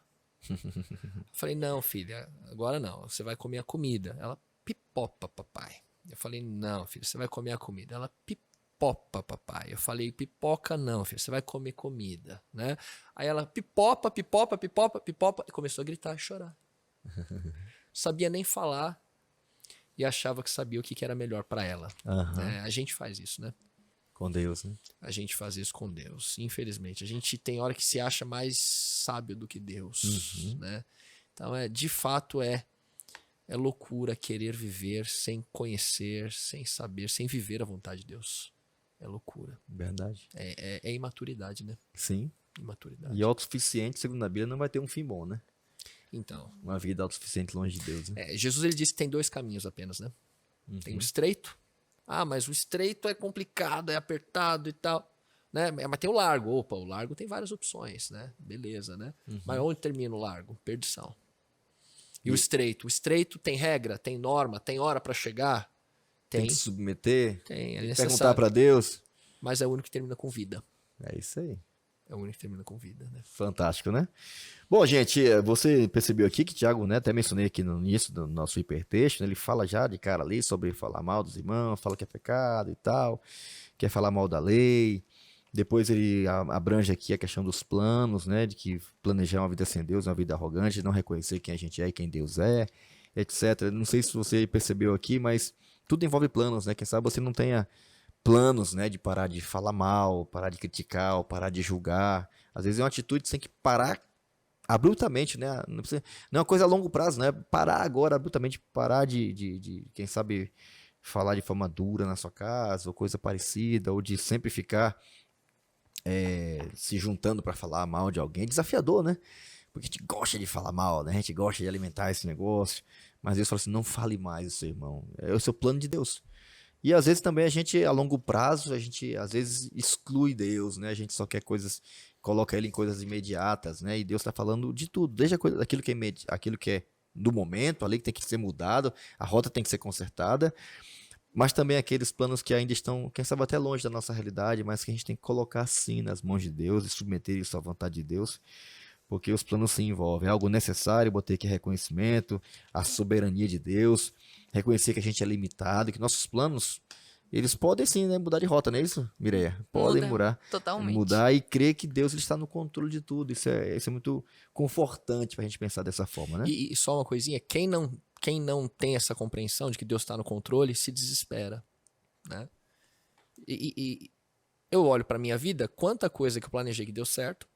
Eu falei, não, filha, agora não. Você vai comer a comida. Ela, pipopa, papai. Eu falei, não, filha, você vai comer a comida. Ela, pipopa, papai. Eu falei, pipoca não, filha, você vai comer comida, né? Aí ela, pipopa, pipopa, pipopa, pipopa. E começou a gritar e chorar. Sabia nem falar e achava que sabia o que era melhor pra ela. Aham. Né? A gente faz isso, né? Com Deus, né? A gente faz isso com Deus, infelizmente. A gente tem hora que se acha mais sábio do que Deus, né? Então, de fato, É loucura querer viver sem conhecer, sem saber, sem viver a vontade de Deus. É loucura. Verdade. É imaturidade, né? Sim. Imaturidade. E autossuficiente, segundo a Bíblia, não vai ter um fim bom, né? Então, Uma vida autossuficiente longe de Deus, né? Jesus ele disse que tem 2 caminhos apenas, né? Tem o estreito. Ah, mas o estreito é complicado, é apertado e tal. Né? Mas tem o largo. Opa, o largo tem várias opções, né? Beleza, né? Mas onde termina o largo? Perdição. E o estreito? O estreito tem regra, tem norma, tem hora para chegar? Tem que se submeter, Tem, é perguntar necessário. para Deus. Mas é o único que termina com vida. É isso aí. É o único que termina com vida, né? Fantástico, né? Bom, gente, você percebeu aqui que Tiago, né, até mencionei aqui no início do nosso hipertexto, né, ele fala já de cara ali sobre falar mal dos irmãos, fala que é pecado e tal, quer falar mal da lei. Depois ele abrange aqui a questão dos planos, né, de que planejar uma vida sem Deus é uma vida arrogante, não reconhecer quem a gente é e quem Deus é, etc. Não sei se você percebeu aqui, mas tudo envolve planos, né? Quem sabe você não tenha planos, né, de parar de falar mal, parar de criticar, ou parar de julgar. Às vezes é uma atitude que você tem que parar abruptamente, né? Não é uma coisa a longo prazo, né? Parar agora abruptamente, parar de quem sabe, falar de forma dura na sua casa, ou coisa parecida, ou de sempre ficar se juntando para falar mal de alguém. É desafiador, né? Porque a gente gosta de falar mal, né? A gente gosta de alimentar esse negócio. Mas Deus fala assim, não fale mais do seu irmão. É o seu plano de Deus. E às vezes também a gente, a longo prazo, a gente às vezes exclui Deus, né? A gente só quer coisas, coloca ele em coisas imediatas, né? E Deus está falando de tudo, desde aquilo que aquilo que é do momento, ali que tem que ser mudado, a rota tem que ser consertada, mas também aqueles planos que ainda estão, quem sabe até longe da nossa realidade, mas que a gente tem que colocar sim nas mãos de Deus e submeter isso à vontade de Deus, porque os planos se envolvem. É algo necessário, botei aqui reconhecimento, a soberania de Deus, reconhecer que a gente é limitado, que nossos planos, eles podem sim, né, mudar de rota, não é isso, Mireia? Podem Totalmente. mudar e crer que Deus ele está no controle de tudo. Isso é muito confortante para a gente pensar dessa forma, né? E só uma coisinha, quem não tem essa compreensão de que Deus está no controle, se desespera, né? E eu olho para minha vida, quanta coisa que eu planejei que deu certo,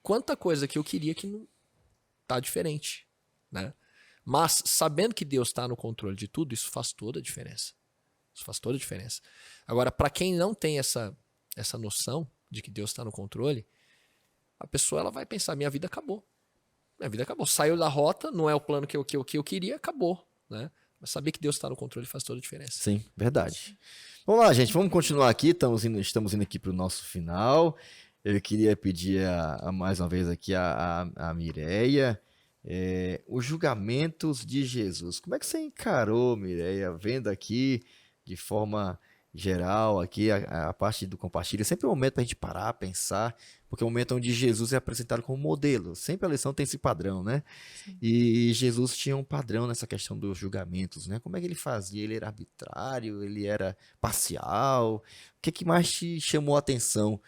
quanta coisa que eu queria que não tá diferente, né? Mas sabendo que Deus está no controle de tudo, isso faz toda a diferença. Isso faz toda a diferença. Agora, para quem não tem essa noção de que Deus está no controle, a pessoa ela vai pensar, minha vida acabou. Minha vida acabou. Saiu da rota, não é o plano que eu queria, acabou, né? Mas saber que Deus está no controle faz toda a diferença. Sim, verdade. Vamos lá, gente, vamos continuar aqui, estamos indo aqui para o nosso final. Eu queria pedir mais uma vez aqui a Mireia, os julgamentos de Jesus. Como é que você encarou, Mireia, vendo aqui de forma geral, aqui a parte do compartilho? É sempre um momento para a gente parar, pensar, porque é um momento onde Jesus é apresentado como modelo. Sempre a lição tem esse padrão, né? Sim. E Jesus tinha um padrão nessa questão dos julgamentos, né? Como é que ele fazia? Ele era arbitrário? Ele era parcial? O que mais te chamou a atenção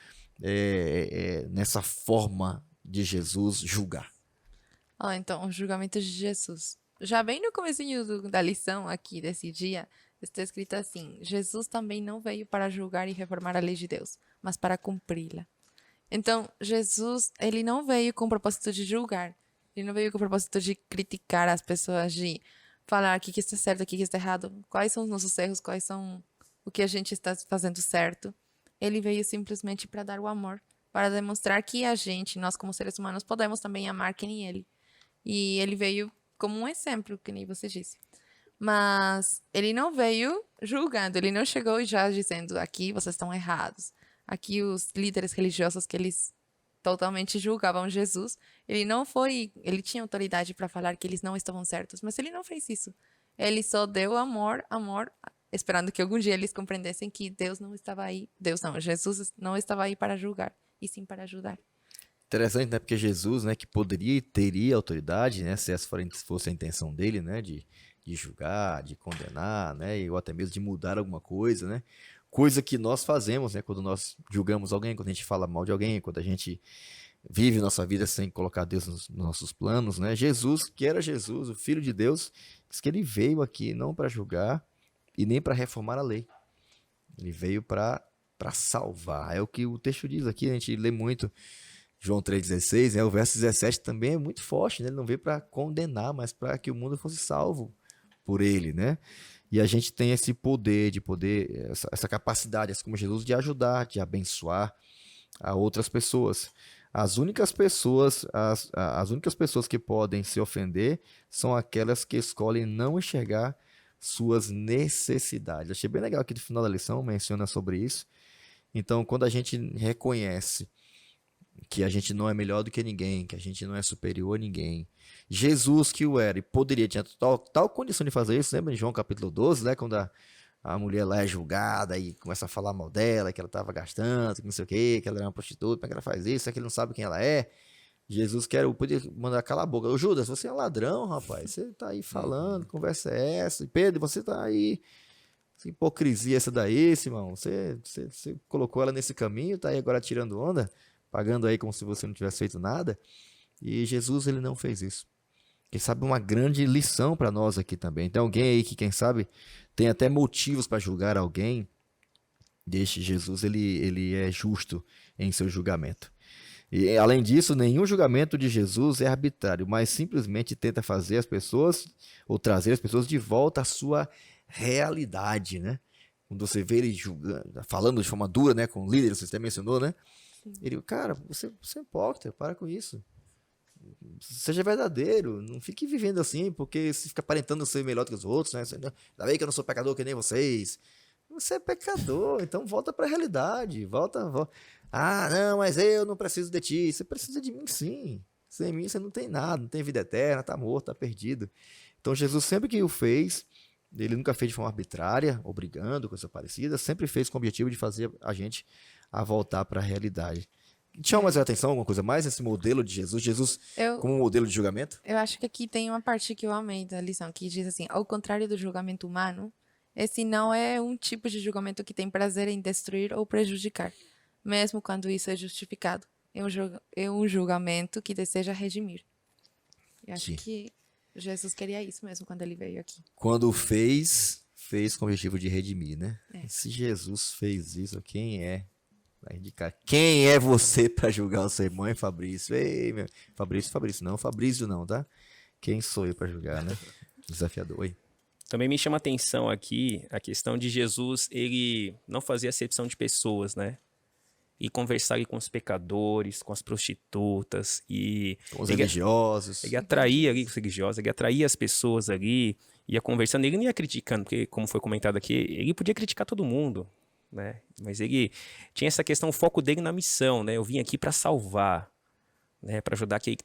nessa forma de Jesus julgar? Então, os julgamentos de Jesus. Já bem no comecinho da lição aqui desse dia, está escrito assim: Jesus também não veio para julgar e reformar a lei de Deus, mas para cumpri-la. Então, Jesus, ele não veio com o propósito de julgar. Ele não veio com o propósito de criticar as pessoas, de falar o que está certo, o que está errado, quais são os nossos erros, quais são o que a gente está fazendo certo. Ele veio simplesmente para dar o amor, para demonstrar que nós como seres humanos, podemos também amar que nem ele. E ele veio como um exemplo, que nem você disse. Mas ele não veio julgando, ele não chegou já dizendo, aqui vocês estão errados. Aqui os líderes religiosos que eles totalmente julgavam Jesus, ele tinha autoridade para falar que eles não estavam certos, mas ele não fez isso. Ele só deu amor, esperando que algum dia eles compreendessem que Deus não estava aí, Jesus não estava aí para julgar, e sim para ajudar. Interessante, né? Porque Jesus, né, que poderia e teria autoridade, né, se essa fosse a intenção dele, né, de julgar, de condenar, né, ou até mesmo de mudar alguma coisa, né? Coisa que nós fazemos, né, quando nós julgamos alguém, quando a gente fala mal de alguém, quando a gente vive nossa vida sem colocar Deus nos nossos planos, né? Jesus, que era Jesus, o Filho de Deus, diz que ele veio aqui não para julgar e nem para reformar a lei. Ele veio para salvar. É o que o texto diz aqui, a gente lê muito, João 3,16, né? O verso 17 também é muito forte, né? Ele não veio para condenar, mas para que o mundo fosse salvo por ele, né? E a gente tem esse poder, essa capacidade, assim como Jesus, de ajudar, de abençoar a outras pessoas. As únicas pessoas que podem se ofender são aquelas que escolhem não enxergar suas necessidades. Achei bem legal que no final da lição menciona sobre isso. Então, quando a gente reconhece que a gente não é melhor do que ninguém, que a gente não é superior a ninguém, Jesus que o era e poderia, tinha tal condição de fazer isso, lembra em João capítulo 12, né, quando a mulher lá é julgada e começa a falar mal dela, que ela estava gastando, que não sei o quê, que ela era uma prostituta, como é que ela faz isso, é que ele não sabe quem ela é. Jesus podia mandar calar a boca. Ô Judas, você é um ladrão, rapaz, você tá aí falando, conversa é essa, e Pedro, você tá aí, que hipocrisia essa daí, Simão, você colocou ela nesse caminho, tá aí agora tirando onda, pagando aí como se você não tivesse feito nada. E Jesus, ele não fez isso. Quem sabe uma grande lição para nós aqui também. Tem alguém aí que, quem sabe, tem até motivos para julgar alguém. Deixe Jesus, ele é justo em seu julgamento. E, além disso, nenhum julgamento de Jesus é arbitrário, mas simplesmente tenta fazer as pessoas, ou trazer as pessoas de volta à sua realidade, né? Quando você vê ele julgando, falando de forma dura, né, com o líder, você até mencionou, né? Ele, cara, você é hipócrita, para com isso. Seja verdadeiro, não fique vivendo assim, porque se fica aparentando ser melhor do que os outros, né? Ainda bem que eu não sou pecador que nem vocês. Você é pecador, então volta para a realidade. Volta. Ah, não, mas eu não preciso de ti. Você precisa de mim, sim. Sem mim você não tem nada, não tem vida eterna, tá morto, tá perdido. Então Jesus sempre que o fez, ele nunca fez de forma arbitrária, obrigando, coisa parecida, sempre fez com o objetivo de fazer a gente a voltar para a realidade. Te chama mais a atenção alguma coisa mais nesse modelo de Jesus? Jesus como modelo de julgamento? Eu acho que aqui tem uma parte que eu amei da lição, que diz assim, ao contrário do julgamento humano, esse não é um tipo de julgamento que tem prazer em destruir ou prejudicar, mesmo quando isso é justificado. É um julgamento que deseja redimir. Eu acho que Jesus queria isso mesmo quando ele veio aqui. Quando fez com o objetivo de redimir, né? Se Jesus fez isso, quem é? Vai indicar. Quem é você para julgar o seu irmão, hein, Fabrício? Ei, meu... Fabrício não, tá? Quem sou eu para julgar, né? Desafiador. Oi. Também me chama a atenção aqui a questão de Jesus, ele não fazia acepção de pessoas, né? E conversar ali com os pecadores, com as prostitutas e... com os religiosos. Ele atraía ali os religiosos, ele atraía as pessoas ali, ia conversando, ele não ia criticando, porque como foi comentado aqui, ele podia criticar todo mundo, né? Mas ele tinha essa questão, o foco dele na missão, né? Eu vim aqui para salvar, né? Para ajudar aquele que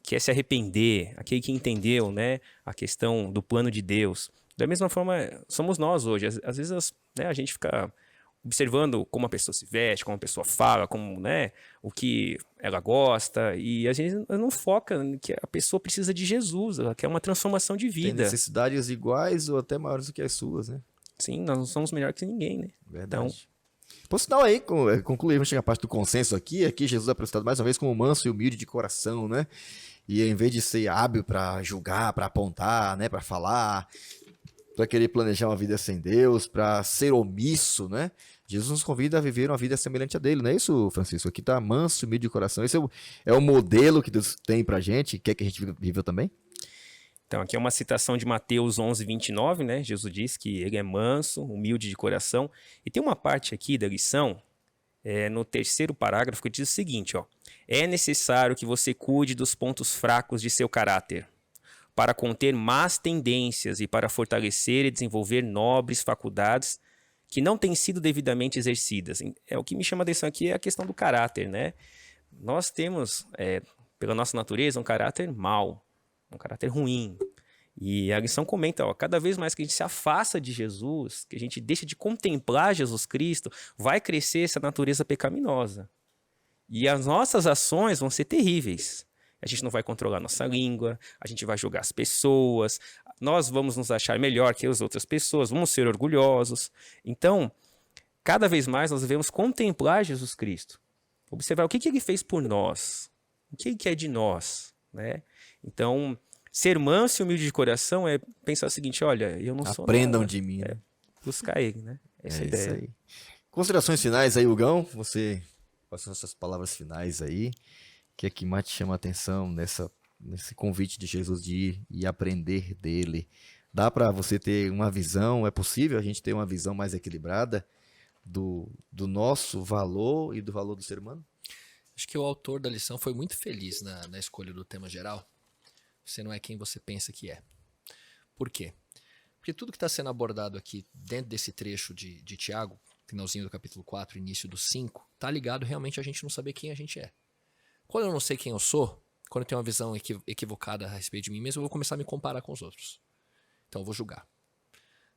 quer se arrepender, aquele que entendeu, né? A questão do plano de Deus. Da mesma forma, somos nós hoje. Às vezes, né, a gente fica observando como a pessoa se veste, como a pessoa fala, como, né, o que ela gosta, e a gente não foca que a pessoa precisa de Jesus, ela quer uma transformação de vida. Tem necessidades iguais ou até maiores do que as suas, né? Sim, nós não somos melhores que ninguém, né? Verdade. Então, por sinal aí, concluímos a parte do consenso aqui Jesus é apresentado mais uma vez como manso e humilde de coração, né? E em vez de ser hábil para julgar, para apontar, né, para falar, para querer planejar uma vida sem Deus, para ser omisso, né? Jesus nos convida a viver uma vida semelhante a dele, não é isso, Francisco? Aqui tá manso, humilde de coração. Esse é o modelo que Deus tem pra gente, quer que a gente viva também? Então, aqui é uma citação de Mateus 11, 29, né? Jesus diz que ele é manso, humilde de coração. E tem uma parte aqui da lição, no terceiro parágrafo, que diz o seguinte, ó. É necessário que você cuide dos pontos fracos de seu caráter, para conter más tendências e para fortalecer e desenvolver nobres faculdades que não têm sido devidamente exercidas. O que me chama a atenção aqui é a questão do caráter, né? Nós temos, pela nossa natureza, um caráter mau, um caráter ruim. E a lição comenta, ó, cada vez mais que a gente se afasta de Jesus, que a gente deixa de contemplar Jesus Cristo, vai crescer essa natureza pecaminosa. E as nossas ações vão ser terríveis. A gente não vai controlar nossa língua, a gente vai julgar as pessoas, nós vamos nos achar melhor que as outras pessoas, vamos ser orgulhosos. Então, cada vez mais nós devemos contemplar Jesus Cristo. Observar o que ele fez por nós, o que ele quer de nós, né? Então, ser manso e humilde de coração é pensar o seguinte, olha, eu não sou nada. Aprendam de mim, né? Buscar ele, né? Essa é a ideia. Isso aí. Considerações finais aí, Hugão? Você Quais são essas palavras finais aí? O que é que mais te chama a atenção nesse convite de Jesus de ir e aprender dele? Dá para você ter uma visão, é possível a gente ter uma visão mais equilibrada do nosso valor e do valor do ser humano? Acho que o autor da lição foi muito feliz na escolha do tema geral. Você não é quem você pensa que é. Por quê? Porque tudo que está sendo abordado aqui dentro desse trecho de Tiago, finalzinho do capítulo 4, início do 5, está ligado realmente a gente não saber quem a gente é. Quando eu não sei quem eu sou, quando eu tenho uma visão equivocada a respeito de mim mesmo, eu vou começar a me comparar com os outros. Então eu vou julgar.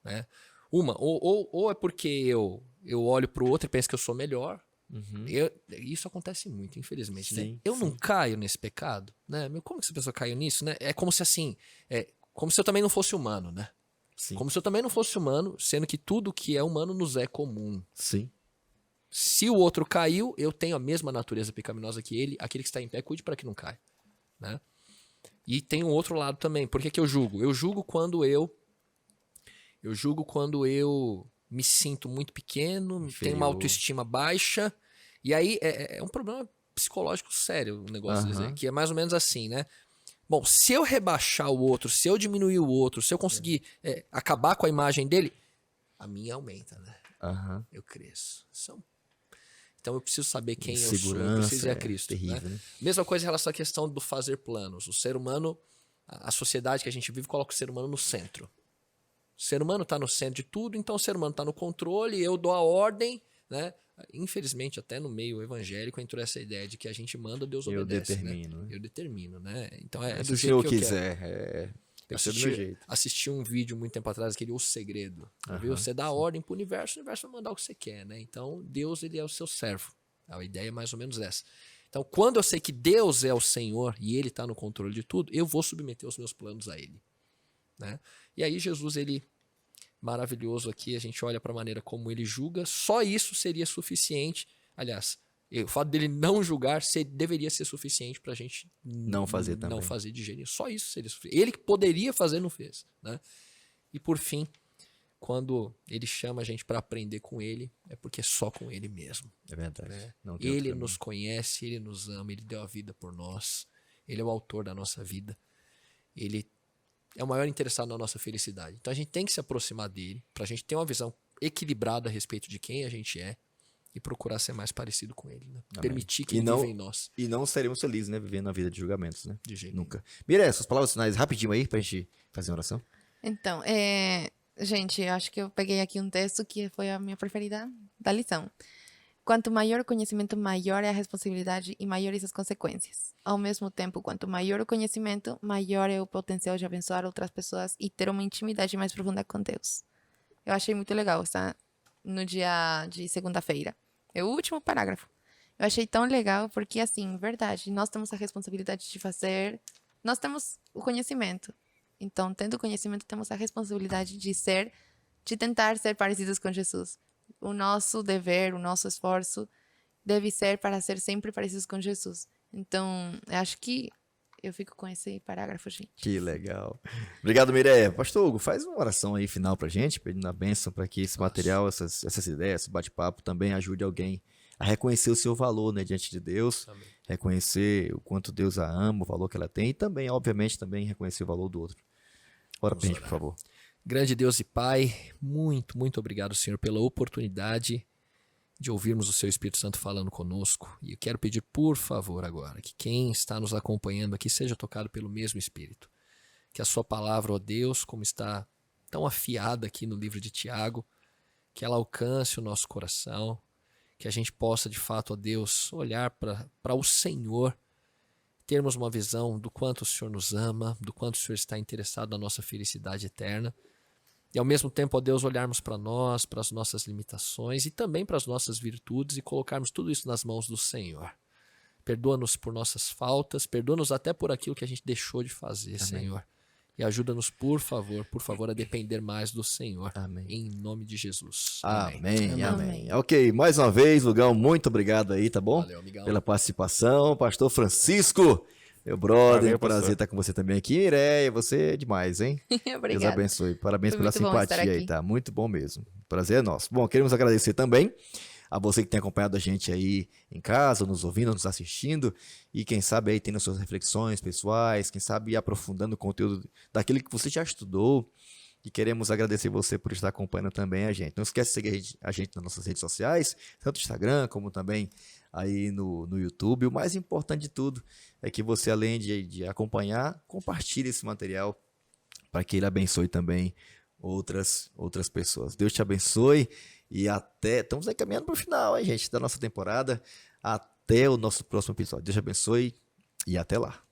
Né? Ou é porque eu olho para o outro e penso que eu sou melhor. Uhum. Isso acontece muito, infelizmente. Sim, Né? Eu sim. não caio nesse pecado. Né? Como que essa pessoa caiu nisso? Né? É como se assim, como se eu também não fosse humano. Né? Sim. Como se eu também não fosse humano, sendo que tudo que é humano nos é comum. Sim. Se o outro caiu, eu tenho a mesma natureza pecaminosa que ele. Aquele que está em pé, cuide para que não caia. Né? E tem um outro lado também. Por que eu julgo? Eu julgo quando eu me sinto muito pequeno, tenho uma autoestima baixa. E aí é um problema psicológico sério o negócio dizer, que é mais ou menos assim, né? Bom, se eu rebaixar o outro, se eu diminuir o outro, se eu conseguir acabar com a imagem dele, a minha aumenta, né? Aham. Eu cresço. Então eu preciso saber quem eu sou, eu Segurança, preciso ir a Cristo. terrível, né? Mesma coisa em relação à questão do fazer planos. O ser humano, a sociedade que a gente vive coloca o ser humano no centro. O ser humano está no centro de tudo, então o ser humano está no controle, eu dou a ordem, né? Infelizmente, até no meio evangélico entrou essa ideia de que a gente manda, Deus Eu obedece. determino, Né? né? Eu determino, né? Então é Se do o jeito senhor que eu quiser, quero. Eu vai ser do meu jeito. assisti um vídeo muito tempo atrás, aquele O Segredo. Viu? Você dá a ordem pro universo vai mandar o que você quer, né? Então, Deus, ele é o seu servo. A ideia é mais ou menos essa. Então, quando eu sei que Deus é o Senhor e Ele está no controle de tudo, eu vou submeter os meus planos a Ele. Né? E aí, Jesus, ele maravilhoso aqui, a gente olha para a maneira como ele julga, só isso seria suficiente. Aliás, o fato dele não julgar deveria ser suficiente para a gente Não fazer também. Não fazer de jeito nenhum. Só isso seria suficiente. Ele que poderia fazer, não fez. Né? E por fim, quando ele chama a gente para aprender com ele, é porque é só com ele mesmo. É verdade. Né? Não tem Ele outro nos conhece, ele nos ama, ele deu a vida por nós. Ele é o autor da nossa vida. Ele é o maior interessado na nossa felicidade. Então a gente tem que se aproximar dele, para a gente ter uma visão equilibrada a respeito de quem a gente é e procurar ser mais parecido com ele. Né? Permitir que ele viva em nós. E não seremos felizes, né? Vivendo a vida de julgamentos, né? De jeito Nunca. Mira, essas palavras finais rapidinho aí, pra gente fazer uma oração. Então, gente, eu acho que eu peguei aqui um texto que foi a minha preferida da lição. Quanto maior o conhecimento, maior é a responsabilidade e maiores as consequências. Ao mesmo tempo, quanto maior o conhecimento, maior é o potencial de abençoar outras pessoas e ter uma intimidade mais profunda com Deus. Eu achei muito legal, está no dia de segunda-feira. É o último parágrafo. Eu achei tão legal porque, assim, verdade, nós temos a responsabilidade de fazer... Nós temos o conhecimento. Então, tendo o conhecimento, temos a responsabilidade de tentar ser parecidos com Jesus. O nosso dever, o nosso esforço deve ser para ser sempre parecidos com Jesus. Então, eu acho que eu fico com esse parágrafo, gente. Que legal. Obrigado, Mireia. Pastor Hugo, faz uma oração aí final pra gente, pedindo a bênção para que esse material, essas ideias, esse bate-papo também ajude alguém a reconhecer o seu valor, né, diante de Deus, Amém. reconhecer o quanto Deus a ama, o valor que ela tem e também, obviamente, também reconhecer o valor do outro. Ora pra gente, por favor. Grande Deus e Pai, muito, muito obrigado, Senhor, pela oportunidade de ouvirmos o Seu Espírito Santo falando conosco. E eu quero pedir, por favor, agora, que quem está nos acompanhando aqui seja tocado pelo mesmo Espírito. Que a Sua palavra, ó Deus, como está tão afiada aqui no livro de Tiago, que ela alcance o nosso coração, que a gente possa, de fato, ó Deus, olhar para o Senhor, termos uma visão do quanto o Senhor nos ama, do quanto o Senhor está interessado na nossa felicidade eterna. E ao mesmo tempo, ó Deus, olharmos para nós, para as nossas limitações e também para as nossas virtudes e colocarmos tudo isso nas mãos do Senhor. Perdoa-nos por nossas faltas, perdoa-nos até por aquilo que a gente deixou de fazer, Amém. Senhor. E ajuda-nos, por favor, a depender mais do Senhor. Amém. Em nome de Jesus. Amém, amém. Amém. Ok, mais uma vez, Lugão, muito obrigado aí, tá bom? Valeu, amigão. Pela participação. Pastor Francisco, meu brother, Valeu, prazer pastor. estar com você também aqui. Mireia, você é demais, hein? Deus Obrigada. abençoe. Parabéns Foi pela muito bom estar simpatia aí, aqui. tá? Muito bom mesmo. Prazer é nosso. Bom, queremos agradecer também a você que tem acompanhado a gente aí em casa, nos ouvindo, nos assistindo, e quem sabe aí tendo suas reflexões pessoais, quem sabe aprofundando o conteúdo daquilo que você já estudou. E queremos agradecer você por estar acompanhando também a gente. Não esquece de seguir a gente nas nossas redes sociais, tanto no Instagram como também aí no YouTube. O mais importante de tudo é que você, além de acompanhar, compartilhe esse material para que ele abençoe também outras pessoas. Deus te abençoe e até... Estamos aí caminhando para o final, hein, gente, da nossa temporada. Até o nosso próximo episódio. Deus te abençoe e até lá.